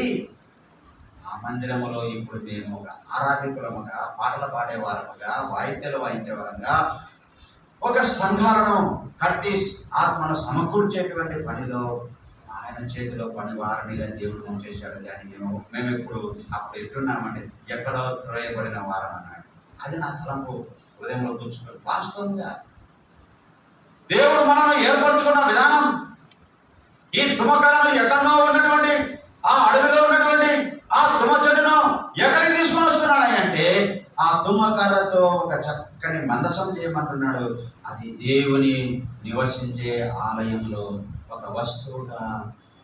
ఆ మందిరములో ఇప్పుడు మేము ఒక ఆరాధికులముగా, పాటలు పాడేవారముగా, వాయిద్యాలు వాయించేవారంగా ఒక సంఘాలను కట్టి ఆత్మను సమకూర్చేటువంటి పనిలో ఆయన చేతిలో పని వారినిగా దేవుడు చేశాడు. కానీ మేము ఇప్పుడు అప్పుడు ఎట్టున్నామంటే ఎక్కడో త్రోయబడిన వారం అన్నాడు. అది నా తలంపు. హృదయంలో కూర్చుంటారు. వాస్తవంగా దేవుడు మనల్ని ఏర్పరచుకున్న విధానం, ఈ తుమ్మకలను ఎక్కడో ఉన్నటువంటి ఆ అడవిలో ఉన్నటువంటి ఆ తుమ్మ చెట్టును ఎక్కడికి తీసుకొని వస్తున్నాడు అంటే ఆ తుమ్మకరతో ఒక చక్కని మందసం చేయమంటున్నాడు. అది దేవుని నివసించే ఆలయంలో ఒక వస్తువుగా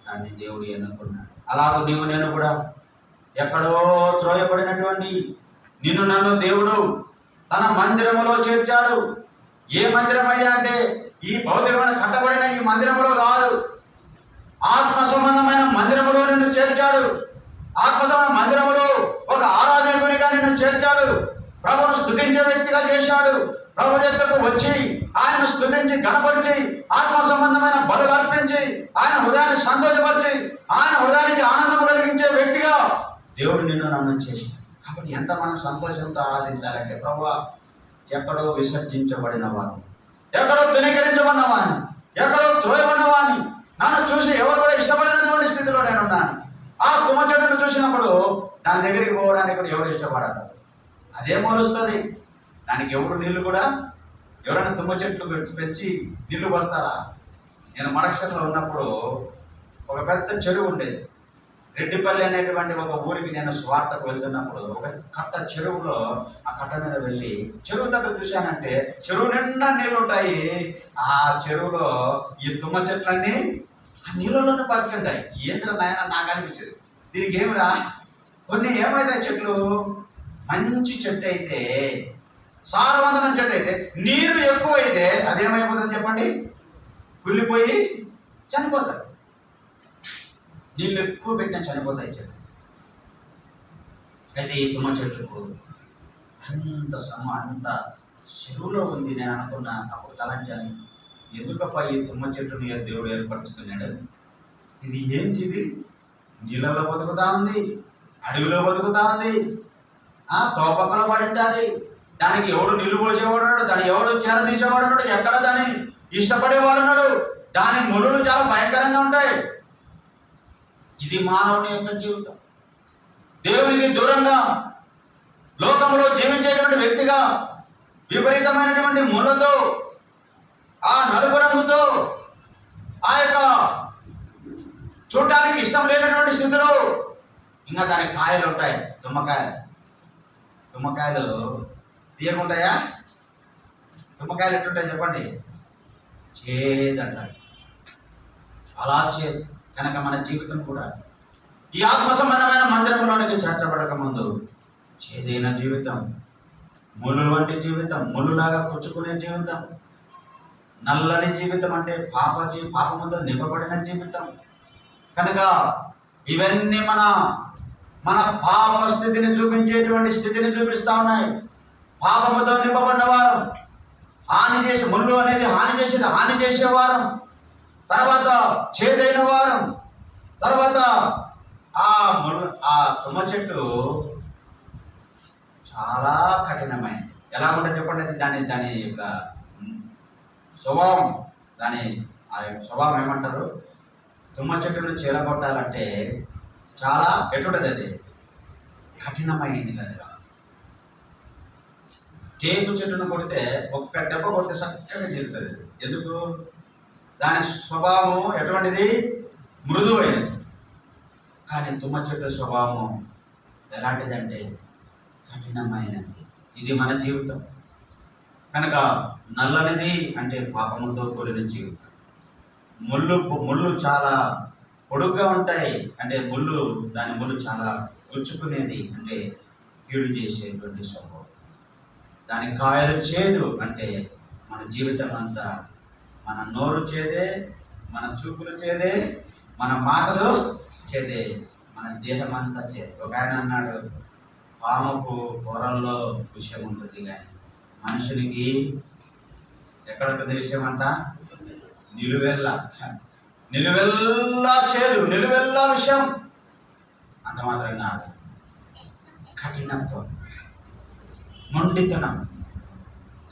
దాన్ని దేవుడు ఎన్నుకున్నాడు. అలాగే నీవు నేను కూడా ఎక్కడో త్రోయబడినటువంటి నిన్ను నన్ను దేవుడు తన మందిరములో చేర్చాడు. ఏ మందిరం అయ్యా అంటే ఈ భౌతికమైన కట్టబడిన ఈ మందిరములో కాదు, ఆత్మ సంబంధమైన మందిరములో నిన్ను చేర్చాడు. ఆత్మ సంబంధ మందిరములో ఒక ఆరాధకునిగా నిన్ను చేర్చాడు. ప్రభువును స్తుతించే వ్యక్తిగా చేశాడు. ప్రభు దగ్గరకు వచ్చి ఆయన స్తుతించి గణపరిచి ఆత్మ సంబంధమైన బలులు అర్పించి ఆయన హృదయాన్ని సంతోషపరిచి ఆయన హృదయానికి ఆనందం కలిగించే వ్యక్తిగా దేవుడు నిన్ను నన్ను చేశాడు. కాబట్టి ఎంత మనం సంతోషంతో ఆరాధించాలంటే ప్రభువా, ఎక్కడో విసర్జించబడిన వాడిని, ఎక్కడో తునీకరించబడిన వాడిని, ఎక్కడో త్రోయబడిన వాడిని నన్ను చూసి ఎవరు కూడా ఇష్టపడినటువంటి స్థితిలో నేనున్నాను. ఆ తుమ్మ చెట్టును చూసినప్పుడు దాని దగ్గరికి పోవడానికి కూడా ఎవరు ఇష్టపడరు. అదే మొలుస్తుంది. దానికి ఎవరు నీళ్లు కూడా ఎవరైనా తుమ్మ చెట్లు పెంచి నీళ్లు పోస్తారా? నేను మడక్షర్లో ఉన్నప్పుడు ఒక పెద్ద చెరువు ఉండేది. రెడ్డిపల్లి అనేటువంటి ఒక ఊరికి నేను స్వార్థకు వెళ్తున్నప్పుడు ఒక కట్ట చెరువులో ఆ కట్ట మీద వెళ్ళి చెరువు దగ్గర చూశానంటే చెరువు నిండా నీళ్ళు ఉంటాయి. ఆ చెరువులో ఈ తుమ్మ చెట్లన్నీ ఆ నీళ్ళలోనే బతుకుంటాయి. ఏంద్ర నాయన నాకు అనిపించేది, దీనికి ఏమిరా, కొన్ని ఏమైతాయి చెట్లు, మంచి చెట్టు అయితే సారవంతమైన చెట్టు అయితే నీరు ఎక్కువైతే అదేమైపోతుంది చెప్పండి, కుళ్ళిపోయి చనిపోతాయి. నీళ్ళు ఎక్కువ పెట్టినా చనిపోతాయి చెట్లు. అయితే ఈ తుమ్మ చెట్లకు అంత చెరువులో ఉంది. నేను అనుకున్నా, అప్పుడు తలంచాను, ఎందుకప్ప ఈ తుమ్మ చెట్టుని దేవుడు ఏర్పరచుకున్నాడు? ఇది ఏంటిది? నీళ్ళలో బతుకుతా ఉంది, అడవిలో బతుకుతా ఉంది, తోపక్కలో పడి ఉంటుంది. దానికి ఎవడు నీళ్లు పోసేవాడున్నాడు, దాన్ని ఎవడు చేర తీసేవాడున్నాడు, ఎక్కడ దాన్ని ఇష్టపడేవాడున్నాడు. దాని ముళ్ళు చాలా భయంకరంగా ఉంటాయి. ఇది మానవుని యొక్క జీవితం. దేవునికి దూరంగా లోకంలో జీవించేటువంటి వ్యక్తిగా విపరీతమైనటువంటి ముళ్ళతో, ఆ నలుపు రంగుతో, ఆ యొక్క చూడటానికి ఇష్టం లేనటువంటి స్థితిలో ఇంకా దానికి కాయలు ఉంటాయి. తుమ్మకాయలు తీయకుంటాయా? తుమ్మకాయలు ఎట్లుంటాయి చెప్పండి? చేదంటాయి, చాలా చేదు. కనుక మన జీవితం కూడా ఈ ఆత్మ సంబంధమైన మందిరంలోనికి చేర్చబడక ముందు చేదైన జీవితం, ముళ్ళు వంటి జీవితం, ముళ్ళులాగా పుచ్చుకునే జీవితం, నల్లని జీవితం అంటే పాపముతో నింపబడిన జీవితం. కనుక ఇవన్నీ మన పాప స్థితిని చూపించేటువంటి స్థితిని చూపిస్తా ఉన్నాయి. పాపముతో నింపబడిన వారు, ముళ్ళు అనేది హాని చేసేవారం, తర్వాత చేదైన వారం, తర్వాత ఆ తుమ్మ చెట్టు చాలా కఠినమైనది. ఎలా ఉంటుంది చెప్పండి? దాని యొక్క స్వభావం, ఆ యొక్క స్వభావం ఏమంటారు? తుమ్మ చెట్టును చీలగొట్టాలంటే చాలా ఎటుంటుంది, అది కఠినమైనది. అది టేకు చెట్టును కొడితే ఒక్క దెబ్బ కొడితే చక్కగా చేరుతుంది. ఎందుకు? దాని స్వభావం ఎటువంటిది? మృదువైనది. కానీ తుమ్మ చెట్టు స్వభావం ఎలాంటిదంటే కఠినమైనది. ఇది మన జీవితం. కనుక నల్లనిది అంటే పాపముతో కూడిన జీవితం. ముళ్ళు చాలా పొడుగ్గా ఉంటాయి అంటే దాని ముళ్ళు చాలా గుచ్చుకునేది అంటే కీడు చేసేటువంటి స్వభావం. దాని కాయలు చేదు అంటే మన జీవితం అంతా, మన నోరు చేదే, మన చూపులు చేదే, మన మాటలు చేదే, మన దేహం అంతా చేదే. ఒక ఆయన అన్నాడు, పాముకు కూరల్లో విషయం ఉంటుంది కానీ మనుషునికి ఎక్కడ ఉంటుంది విషయం అంతా? నిలువెల్లా చేదు, నిలువెల్లా విషయం. అంత మాత్రం కాదు, కఠినత్వం, మొండితనం.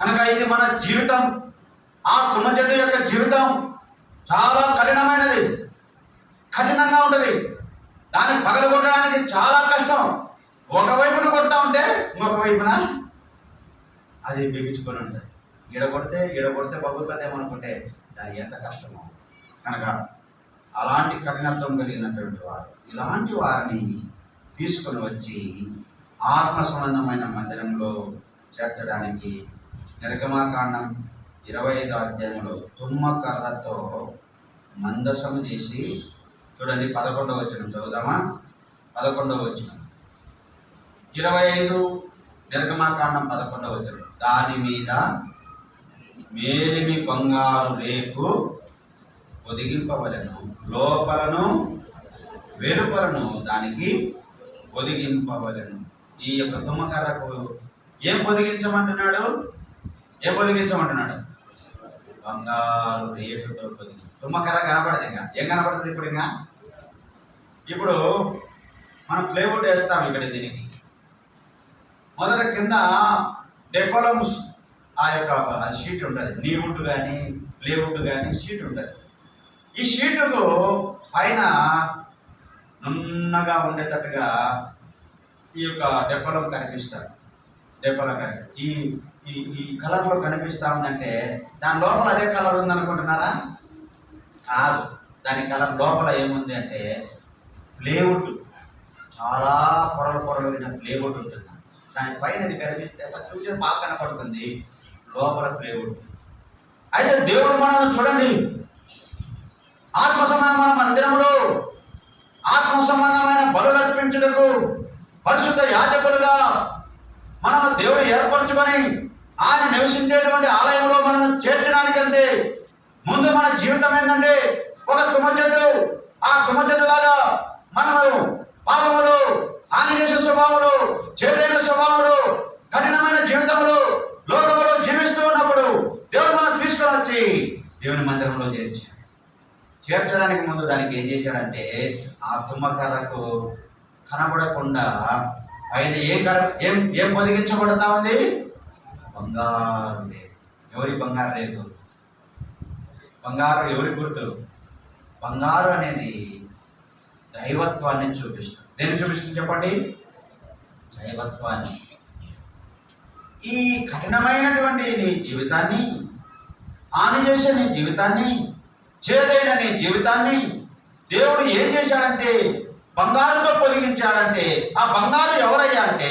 కనుక ఇది మన జీవితం. ఆ తుమ్మ చెట్టు యొక్క జీవితం చాలా కఠినమైనది, కఠినంగా ఉంటుంది. దాన్ని పగలగొట్టడానికి చాలా కష్టం. ఒకవైపున కొడతా ఉంటే ఇంకొక వైపున అది బిగించుకొని ఉంటుంది. ఈడగొడితే పగులుతుందేమనుకుంటే దాని ఎంత కష్టమో. కనుక అలాంటి కఠినత్వం కలిగినటువంటి వారు, ఇలాంటి వారిని తీసుకొని వచ్చి ఆత్మ సంబంధమైన మందిరంలో చేర్చడానికి నిర్గమాకాండం 25వ అధ్యాయంలో తుమ్మకర్రతో మందసము చేసి, చూడండి 11వ వచనం చదువుదామా. 11వ వచనం 25 నిర్గమాకాండం 11వ వచనం. దాని మీద మేలిమి బంగారు రేకు పొదిగింపవలెను, లోపలను వెలుపలను దానికి పొదిగింపవలెను. ఈ యొక్క తుమ్మకర్రకు ఏం పొదిగించమంటున్నాడు? బంగారు రేకుతో పొదిగి. తుమ్మకర్ర కనపడదు. ఇంకా ఏం కనపడుతుంది ఇప్పుడు మనం ప్లేవుడ్ వేస్తాం. ఇక్కడ దీనికి మొదట కింద డెకోలమ్ ఆ యొక్క షీట్ ఉంటుంది. నీవుడ్ కానీ ప్లేవుడ్ కానీ షీట్ ఉంటుంది. ఈ షీటుకు పైన నున్నగా ఉండేటట్టుగా ఈ యొక్క డెకోలం కనిపిస్తారు. ఈ ఈ ఈ కలర్లో కనిపిస్తూ ఉందంటే దాని లోపల అదే కలర్ ఉందనుకుంటున్నారా? కాదు. దాని కలర్ లోపల ఏముంది అంటే ప్లేవుడ్, చాలా పొరలు ప్లేవుడ్ ఉంటుంది. దాని పైన అది కనిపిస్తే చూసే బాగా కనపడుతుంది, లోపల ప్లేవుడ్. అయితే దేవుడు మనం చూడండి, ఆత్మ సంబంధమైన మందిరములో ఆత్మ సంబంధమైన బలులు అర్పించుటకు పరిశుద్ధ యాజకులుగా మనము దేవుడు ఏర్పరచుకొని ఆయన నివసించేటువంటి ఆలయంలో మనము చేర్చడానికంటే ముందు మన జీవితం ఏంటంటే ఒక తుమ్మ చెట్టు. ఆ తుమ్మ చెట్టు లాగా మనము పాపములు, హాని చేసే స్వభావములు, చేదైన స్వభావములు, కఠినమైన జీవితములు లోకములో జీవిస్తూ ఉన్నప్పుడు దేవుడు మనం తీసుకొని వచ్చి దేవుని మందిరంలో చేర్చడానికి ముందు దానికి ఏం చేశాడంటే ఆ తుమ్మకర్రకు కనబడకుండా ఆయన ఏం పొదిగించబడతా ఉంది? బంగారు రేకు. ఎవరి బంగారు రేకు? బంగారు ఎవరి గుర్తు? బంగారు అనేది దైవత్వాన్ని చూపిస్తుంది. దేన్ని చూపిస్తుంది చెప్పండి? దైవత్వాన్ని. ఈ కఠినమైనటువంటి నీ జీవితాన్ని, హాని చేసే నీ జీవితాన్ని, చేదైన నీ జీవితాన్ని దేవుడు ఏం చేశాడంటే బంగారుతో పొదిగించాడంటే ఆ బంగారు ఎవరయ్యా అంటే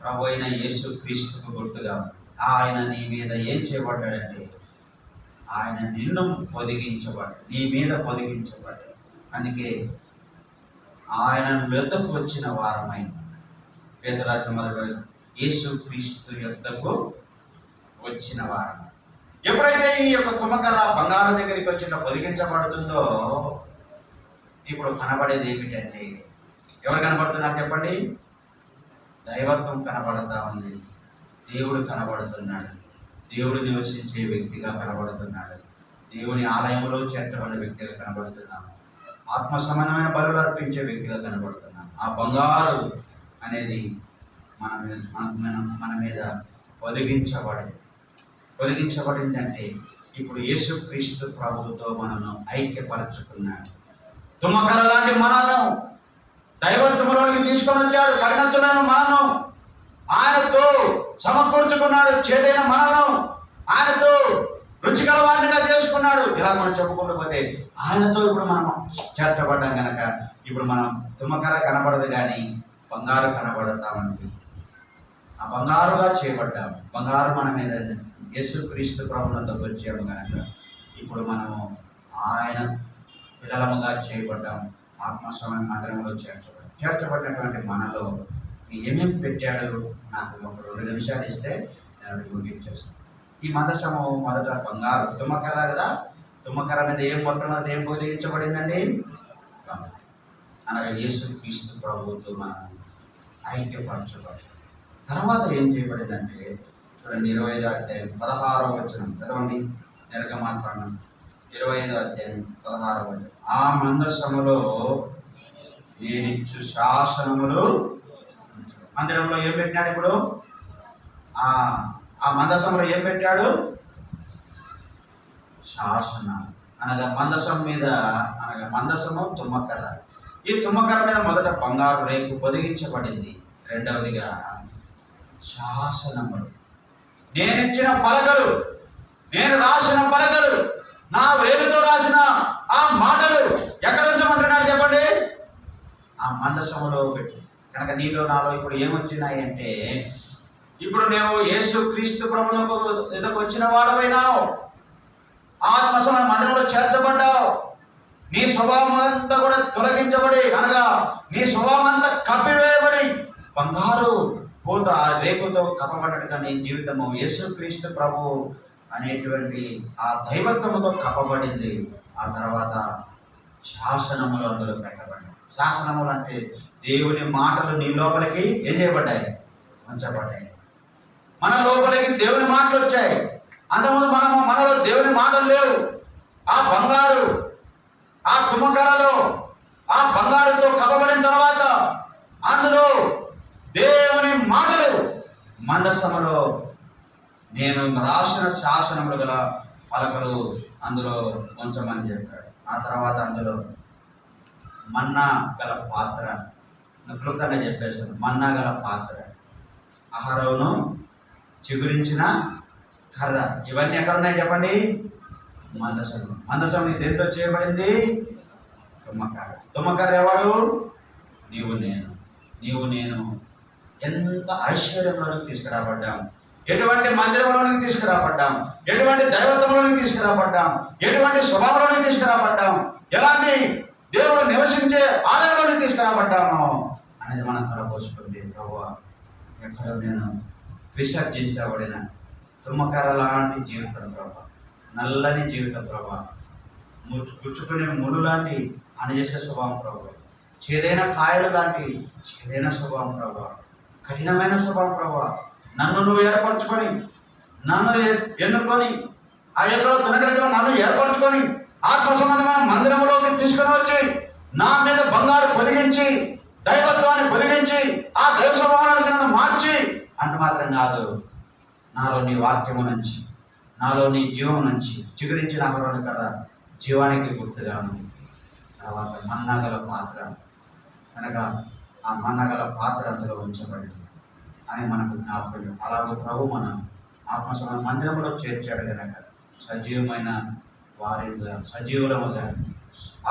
ప్రభు అయిన యేసు క్రీస్తుకు గుర్తుగా ఆయన నీ మీద ఏం చేయబడ్డాడంటే ఆయన నిన్ను పొదిగించబడ్డాడు, నీ మీద పొదిగించబడ్డాడు. అందుకే ఆయన యొద్దకు వచ్చిన వారమై పేతురు రాసిన మొదటి యేసు క్రీస్తు యొద్దకు వచ్చిన వారం. ఎప్పుడైతే ఈ యొక్క తుమ్మకర్ర బంగారం దగ్గరికి వచ్చిన పొదిగించబడుతుందో ఇప్పుడు కనబడేది ఏమిటంటే ఎవరు కనబడుతున్నారు చెప్పండి? దైవత్వం కనబడతా ఉంది, దేవుడు కనబడుతున్నాడు, దేవుడు నివసించే వ్యక్తిగా కనబడుతున్నాడు, దేవుని ఆలయంలో చేర్చబడిన వ్యక్తిగా కనబడుతున్నాడు, ఆత్మ సమానమైన బలులు అర్పించే వ్యక్తిగా కనబడుతున్నాడు. ఆ బంగారు అనేది మన మీద పొదిగించబడిందంటే ఇప్పుడు యేసుక్రీస్తు ప్రభువుతో మనను ఐక్యపరచుకున్నాడు. తుమ్మకర్ర లాంటి మనను దైవత్వంలోనికి తీసుకొని వచ్చాడు. కఠినత్తులను మనను ఆయనతో సమకూర్చుకున్నాడు. చేదైన మనను ఆయనతో రుచికల వారినిగా చేసుకున్నాడు. ఇలా మనం చెప్పుకుంటూ పోతే ఆయనతో ఇప్పుడు మనం చేర్చబడ్డాం కనుక ఇప్పుడు మనం తుమ్మకర్ర కనబడదు కానీ బంగారు కనబడతామండి. ఆ బంగారుగా చేయబడ్డాము. బంగారు మన మీద యేసుక్రీస్తు ప్రభువుతో వచ్చాము కనుక ఇప్పుడు మనము ఆయన పిల్లలముగా చేయబడ్డాము. ఆత్మస్వామి మందిరంలో చేర్చబడినటువంటి మనలో ఏమేమి పెట్టాడు నాకు ఒక 2 నిమిషాలు ఇస్తే నేను ముగించేస్తాను. ఈ మందసము మొదట బంగారు తుమ్మకర్ర కదా. తుమ్మకర్ర అనేది మొట్టమొదటి ఏం బోధించబడిందండి? అనగా యేసుక్రీస్తు ప్రభువుతో మనం ఐక్యపరచబడి తర్వాత ఏం చేయబడిందంటే చూడండి 25వ అధ్యాయం 16వ వచనం చదవండి. నిర్గమాకాండం 25వ అధ్యాయం 16వ వచనం. ఆ మందసములో నేనిచ్చు శాసనములు. మందిరంలో ఏం పెట్టినాడు? ఇప్పుడు ఆ మందసంలో ఏం పెట్టాడు? శాసనం. అనగా మందసం మీద, అనగా మందసము తుమ్మకర్ర. ఈ తుమ్మకర్ర మీద మొదట బంగారు రేకు పొదిగించబడింది. రెండవదిగా శాసనములు. నేనిచ్చిన పలకలు, నేను రాసిన పలకలు, నా వేలుతో రాసిన ఆ మాటలు ఎక్కడ ఉంచమంటున్నాడు చెప్పండి? ఆ మందసములో పెట్టి. కనుక నీలో నాలో ఇప్పుడు ఏమొచ్చినాయి అంటే, ఇప్పుడు నువ్వు యేసు క్రీస్తు ప్రభువుకు ఎదుకు వచ్చిన వాడవైనావు, ఆత్మసమయ మందిరంలో చేర్చబడ్డావు. నీ స్వభావం అంతా కూడా తొలగించబడి, అనగా నీ స్వభావం అంతా కప్పివేయబడి బంగారు పూత రేకుతో కప్పబడ్డట్టుగా నీ జీవితము యేసు క్రీస్తు ప్రభు అనేటువంటి ఆ దైవత్వముతో కప్పబడింది. ఆ తర్వాత శాసనములు అందులో పెట్టబడ్డాయి. శాసనములు అంటే దేవుని మాటలు నీ లోపలికి ఏం చేయబడ్డాయి? ఉంచబడ్డాయి. మన లోపలికి దేవుని మాటలు వచ్చాయి. అంతకుముందు మనలో దేవుని మాటలు లేవు. ఆ బంగారు, ఆ తుమ్మకరలో ఆ బంగారుతో కప్పబడిన తర్వాత అందులో దేవుని మాటలు మందసములో నేను రాసిన శాసనములు గల పలకలు అందులో ఉంచమని చెప్పాడు. ఆ తర్వాత అందులో మన్నా గల పాత్ర, క్లుప్తంగా చెప్పేశాను. మన్నా గల పాత్ర, అహరోను చిగురించిన కర్ర, ఇవన్నీ ఎక్కడ ఉన్నాయి చెప్పండి? మందసం. మందసం దేంతో చేయబడింది? తుమ్మకర్ర. తుమ్మకర్ర ఎవరు? నీవు నేను. నీవు నేను ఎంత ఐశ్వర్యంలోనికి తీసుకురాబడ్డాం, ఎటువంటి మందిరంలోనికి తీసుకురాబడ్డాం, ఎటువంటి దైవత్వంలోనికి తీసుకురాబడ్డాం, ఎటువంటి స్వభావంలోనికి తీసుకురాబడ్డాం, ఎలాంటి దేవుడు నివసించే ఆలయంలోనికి తీసుకురాబడ్డాము అనేది మనం తలపోసుకుంటే, ప్రభువా ఎక్కడ నేను విసర్జించబడిన తుమ్మకర్ర లాంటి జీవితం ప్రభా, నల్లని జీవితం ప్రభా, గుచ్చుకునే ముళ్ళు లాంటి అనిచేసే స్వభావం ప్రభా, చేదైన కాయలు లాంటి చేదైన స్వభావం ప్రభా, కఠినమైన స్వభావం ప్రభా, నన్ను నువ్వు ఏర్పరచుకొని, నన్ను ఎన్నుకొని, ఆ యొక్క దునగలిలో నన్ను ఏర్పరచుకొని ఆత్మ సంబంధమైన మందిరంలోకి తీసుకుని వచ్చి నా మీద బంగారు పొదిగించి, దైవత్వాన్ని పొదిగించి, ఆ దైవ స్వభావానికి నన్ను మార్చి, అంత మాత్రం కాదు, నాలో నీ వాక్యము నుంచి, నాలో నీ జీవము నుంచి చిగురించిన అహరోను కదా జీవానికి గుర్తుగాను. తర్వాత మన్నాగల పాత్ర, కనుక ఆ మన్నగల పాత్ర అందులో ఉంచబడింది అని మనకు జ్ఞాపకం. అలాగే ప్రభు మన ఆత్మసమ మందిరంలో చేర్చాడు కనుక సజీవమైన వారిగా, సజీవులముగా,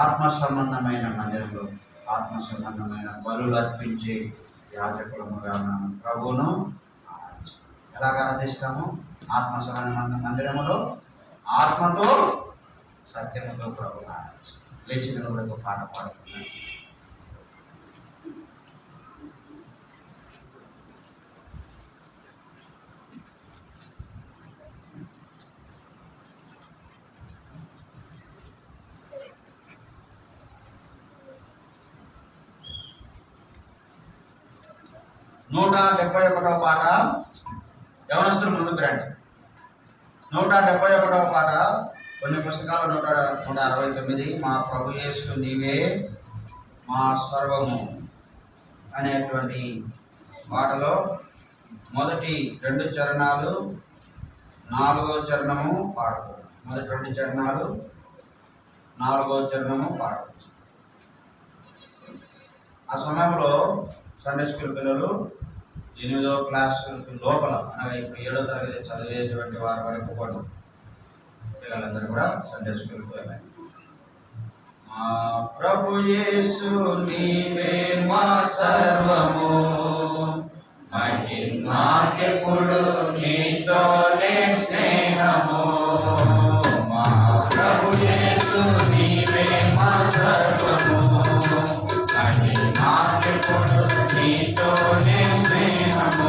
ఆత్మ సంబంధమైన మందిరంలో ఆత్మ సంబంధమైన బలులు అర్పించే యాజకులముగా మనం ప్రభువును ఎలాగ ఆరాధిస్తాము? ఆత్మ సంబంధమైన మందిరములో ఆత్మతో సత్యముతో ప్రభువును ఆరాధిస్తాం. లేచిన కూడా ఒక పాట పాడుతున్నాను. నూట 71వ పాట. యవనస్తులు ముందుకు రండి. 171వ పాట. కొన్ని పుస్తకాలు 169. మా ప్రభు యేసు నీవే మా సర్వము అనేటువంటి పాటలో మొదటి 2 చరణాలు 4వ చరణము పాడుతుంది. మొదటి 2 చరణాలు 4వ చరణము పాడుతుంది. ఆ సమయంలో సండే స్కూల్ పిల్లలు 8వ క్లాసు లోపల, అనగా ఇప్పుడు 7వ తరగతి చదివేటువంటి వారి వరకు కూడా పిల్లలందరూ కూడా సండే స్కూల్కి వెళ్ళాలి. మా ప్రభు యేసు నీవే మా సర్వము, మాకెప్పుడు నీతోనే స్నేహము. మా ప్రభు యేసు నీవే మా సర్వము, మాకెప్పుడు నీతోనే స్నేహము.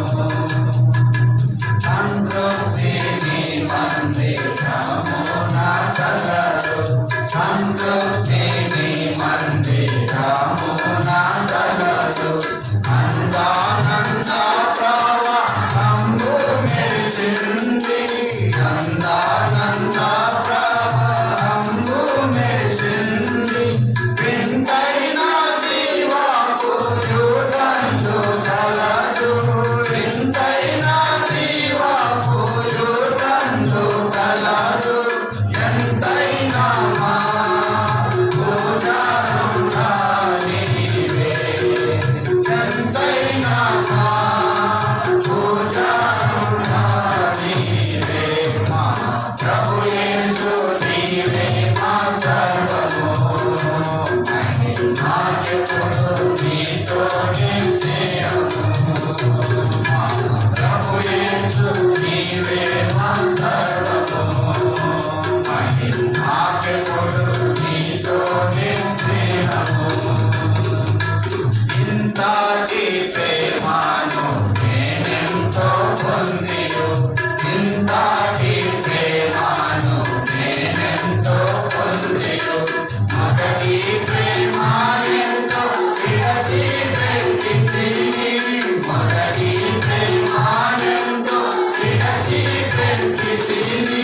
సంతృప్తి నీ మందిరము నా కలరు, సంతృప్తి నీ మందిరము నా కలరు. అందానంద ప్రవాహము మెరిసింది, అందానంద ప్రవాహము మెరిసింది. వింతైన జీవపు యుగందు కలదు, వింతైన జీవపు యుగందు కలదు. ఎంతైనా మా యేసు నీవే మా సర్వము నాకెప్పుడు నీతోనే స్నేహము ప్రభు యేసు నీవే మా సర్వము నాకెప్పుడు నీతోనే స్నేహము ఇంతటి ప్రేమను నేనెంతో పొందియు ఇంతటి ప్రేమను నేనెంతో పొందియు మొదటి ప్రేమ ఎంతో విడచి వెతికితిని మొదటి ప్రేమ ఎంతో విడచి వెతికితిని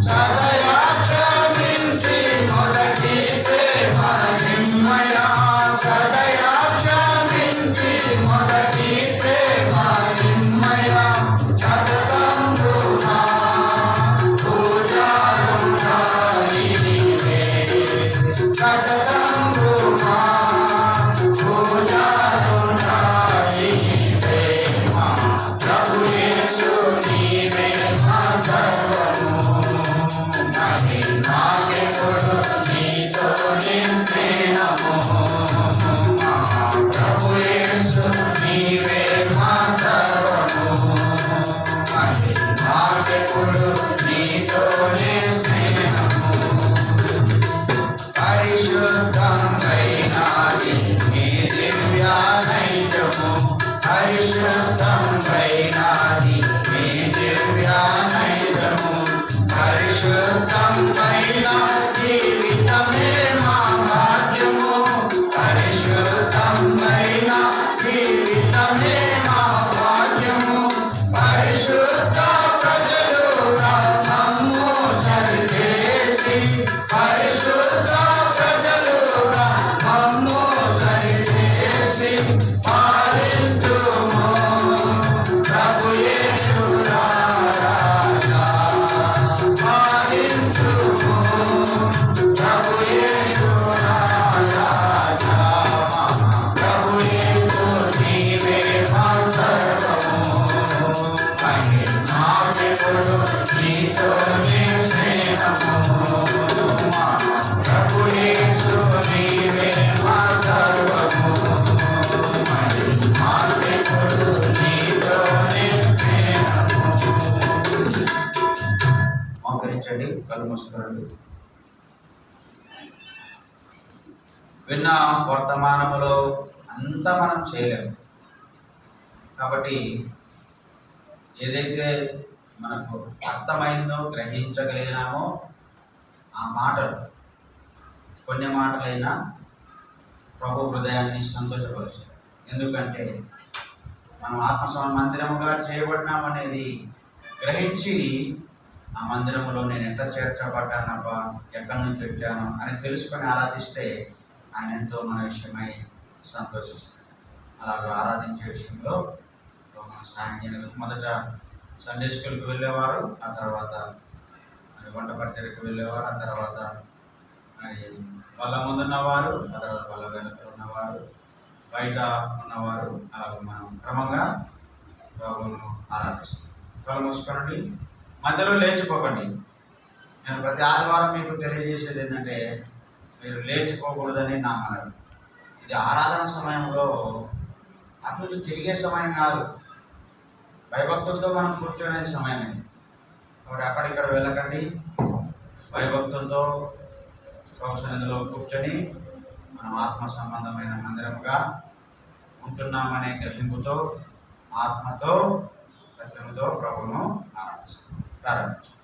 సదయా క్షమించి మొదటి ప్రేమ నిమ్మయ సదయా క్షమించి మొదటి ప్రేమ నిమ్మయ చదవంగునా పూజారుడాయి నీవే చదవంగునా పూజారుడాయి నీవే మా ప్రభు యేసు నీవే మా సర్వము నాకెప్పుడు నీతోనే స్నేహము ప్రభు యేసు నీవే మా సర్వము నాకెప్పుడు నీతోనే స్నేహము పరిశుద్ధమైనది నీ దివ్య నైజము పరిశుద్ధమైనది నీ దివ్య నైజము పరిశుద్ధమైన జీవితమే మా భాగ్యము పరిశుద్ధమైన జీవితమే మా భాగ్యము పరిశుద్ధ ప్రజలుగా మమ్ము సరిచేసి పరిశుద్ధ ప్రజలుగా మమ్ము సరిచేసి పాలించుము ప్రభు యేసు రాజా పాలించుము ప్రభు యేసు రాజా ప్రభు యేసు నీవే మా సర్వము నాకెప్పుడు నీతోనే స్నేహము ప్రభు యేసు నీవే మా సర్వము నాకెప్పుడు నీతోనే స్నేహము మోకరించండి కళ్ళు మూసుకోండి విన్న వర్తమానములో అంతా మనం చేయలేము కాబట్టి ఏదైతే మనకు అర్థమైందో గ్రహించగలిగినామో ఆ మాటలు కొన్ని మాటలైనా ప్రభు హృదయాన్ని సంతోషపరుస్తాయి ఎందుకంటే మనం ఆత్మ మందిరముగా చేయబడినామనేది గ్రహించి ఆ మందిరములో నేను ఎంత చేర్చబడ్డానబ్బా ఎక్కడి నుంచి వచ్చాను అని తెలుసుకొని ఆరాధిస్తే ఆయన ఎంతో మన విషయమై సంతోషిస్తాడు అలాగే ఆరాధించే విషయంలో మన సాయం చేయలేదు మొదట సండే స్కూల్కి వెళ్ళేవారు ఆ తర్వాత మరి వంట పరిచర్యకు వెళ్ళేవారు ఆ తర్వాత మరి వాళ్ళ ముందున్నవారు ఆ తర్వాత వాళ్ళ వెనక ఉన్నవారు బయట ఉన్నవారు అలాగే మనం క్రమంగా ప్రభువును ఆరాధిస్తాం కళ్ళు మూసుకోండి మధ్యలో లేచిపోకండి నేను ప్రతి ఆదివారం మీకు తెలియజేసేది ఏంటంటే మీరు లేచిపోకూడదని నా మనవి ఇది ఆరాధన సమయంలో అటు తిరిగే సమయం కాదు భయభక్తులతో మనం కూర్చునే సమయం ఇది కాబట్టి అక్కడిక్కడ వెళ్ళకండి భయభక్తులతో ప్రవచనలో కూర్చొని మనం ఆత్మ సంబంధమైన మందిరముగా ఉంటున్నామనే గ్రహింపుతో ఆత్మతో సత్యముతో ప్రభువును ఆరాధిస్తాం ప్రారంభించాం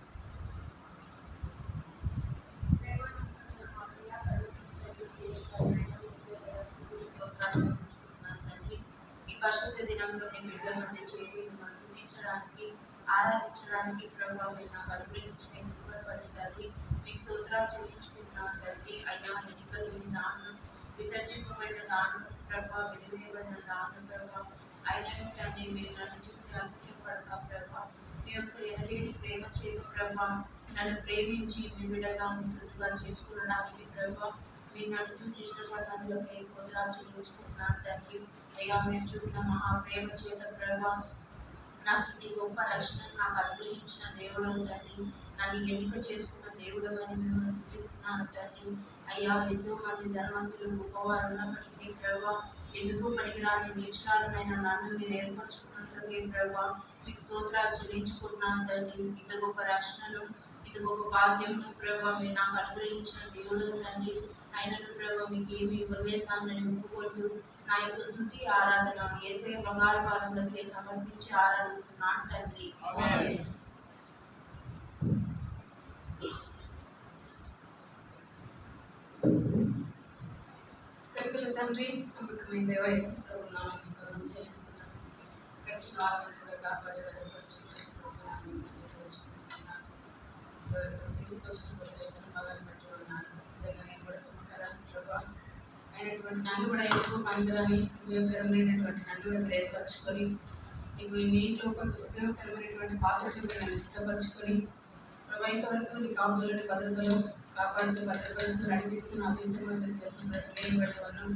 ఈ పరిశుద్ధ దినంలో మీ బిడ్డల మధ్య చేరి మిమ్మల్ని స్తుతించడానికి ఆరాధించడానికి ప్రభువు మీరు నాకు అనుగ్రహించిన కృపను తండ్రి మీకు స్తోత్రాలు చెల్లించుకుంటున్నాను తండ్రి అయ్యా ఎన్నికలు లేని దానం విసర్జింపబడిన దానం ప్రభావ విడివేయబడిన దానం ప్రభావ అయినా తండ్రి మీరు నన్ను చూసి అసహ్యపడక ప్రభావ మీ యొక్క ఎనలేని ప్రేమ చేయ ప్రభావ నన్ను ప్రేమించి మీ బిడ్డగా మీ సొత్తుగా చేసుకునడానికి ప్రభావ మీరు నన్ను చూసి ఇష్టపడడానికి స్తోత్రాలు చెల్లించుకుంటున్నాను తండ్రి అయ్యా మీరు చూపిన మహాప్రేమ చేత ప్రభావ నాకు ఇది గొప్ప రక్షణ నాకు అనుగ్రహించిన దేవుడు తండ్రి నన్ను ఎన్నిక చేసుకున్న దేవుడు అని మిమ్మల్ని స్తుతిస్తున్నాను తండ్రి. అయ్యా, ఎంతో మంది ధనవంతులు గొప్పవారు ఉన్నప్పటికీ ప్రభా, ఎందుకు పనికిరాని నీచురాలనైనా నన్ను మీరు ఏర్పరచుకున్నట్లుగా ప్రభా మీకు స్తోత్రాలు చెల్లించుకుంటున్నాను తండ్రి. ఇంత గొప్ప రక్షణను, ఇంత గొప్ప భాగ్యమును ప్రభా మీరు నాకు అనుగ్రహించిన దేవుడు తండ్రి. అయినను ప్రభా మీకు ఏమి ఇవ్వలేదని ఒప్పుకుంటూ నా యొక్క స్తుతి ఆరాధన యేసయ్య బంగారు పాదములకే సమర్పించి ఆరాధిస్తున్నాను తండ్రి. తండ్రి, నమ్మకమైన దేవ యేసు ప్రభువు నామమున చెల్లిస్తున్నాను. గడిచిన వారం కూడా కాపాడి తీసుకొచ్చిన ప్రత్యేకను మగని బట్టి ఉన్నాను. నిజంగా నేను కూడా తుమ్మకరాని ప్రభా అయినటువంటి నన్ను కూడా ఎక్కువ పనికిరాని ఉపయోగకరమైనటువంటి నన్ను కూడా మీరు ఏర్పరచుకొని నీకు నీటిలో ఉపయోగకరమైనటువంటి పాత్రలు నన్ను ఇష్టపరచుకొని ప్రభా ఇంతవరకు నీ కాపుదలని భద్రతలో కాపాడుతూ భద్రపరుస్తూ నడిపిస్తూ నా జీవితంలో చేసిన ప్రతి బట్టి వల్ల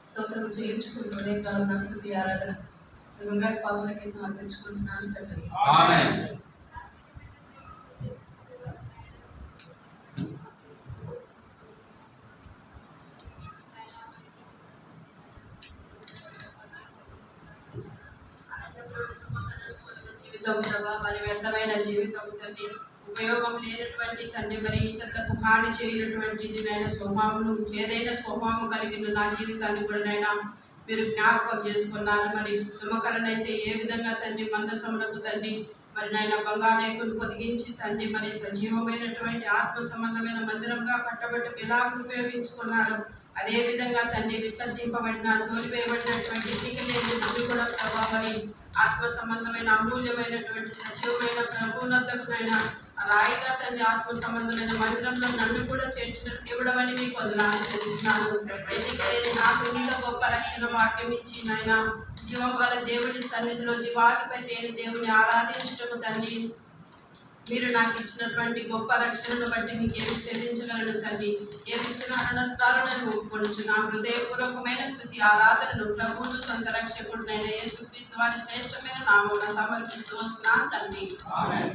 స్తోత్రం చెల్లించుకుని హృదయకాలం నా స్తుతి ఆరాధన బంగారు పాదములకి సమర్పించుకుంటున్నాను తండ్రి. ఆమేన్. జీవితం ప్రభా మరి వ్యర్థమైన జీవితం తండ్రి, ఉపయోగం లేనటువంటి తండ్రి, మరి ఇతరులకు హాని చేయనటువంటిది నైనా స్వభావం, ఏదైనా స్వభావం కలిగిన నా జీవితాన్ని కూడా నైనా మీరు జ్ఞాపకం చేసుకున్నారు. మరి తుమ్మకరనైతే ఏ విధంగా తండ్రి మందసములకు తండ్రి మరి నాయన బంగాళేకును పొదిగించి తండ్రి మరి సజీవమైనటువంటి ఆత్మ సంబంధమైన మందిరంగా కట్టబట్టి ఎలా ఉపయోగించుకున్నాడు, అదే విధంగా తండ్రి విసర్జింపబడిన తోలివేయబడినటువంటి టీకలేని కూడా ప్రభావని ఆత్మ సంబంధమైన అమూల్యమైనటువంటి సజీవమైన ప్రభువునొద్దకునైనా రాయిగా తండ్రి ఆత్మ సంబంధమైన మందిరంలో నన్ను కూడా చేర్చిన దేవుడమని మీకు వందనాలు చెల్లిస్తున్నాను. ఎందుకంటే నాకు నీలో గొప్ప రక్షణ వాక్యం ఇచ్చి నాయన జీవం గల దేవుని సన్నిధిలో జీవాధిపతి అయిన దేవుని ఆరాధించటము తండ్రి మీరు నాకు ఇచ్చినటువంటి గొప్ప రక్షణను బట్టి మీకు ఏమి చెల్లించగలను తండ్రి. ఏమి ఇచ్చిన రుణస్థాలను ఒప్పుకొనుచు నా హృదయపూర్వకమైన స్తుతి ఆరాధనను ప్రభువును సొంత రక్షకుడునైన యేసుక్రీస్తు వారి శ్రేష్టమైన నామమున సమర్పిస్తూ వస్తున్నాను తండ్రి. ఆమేన్.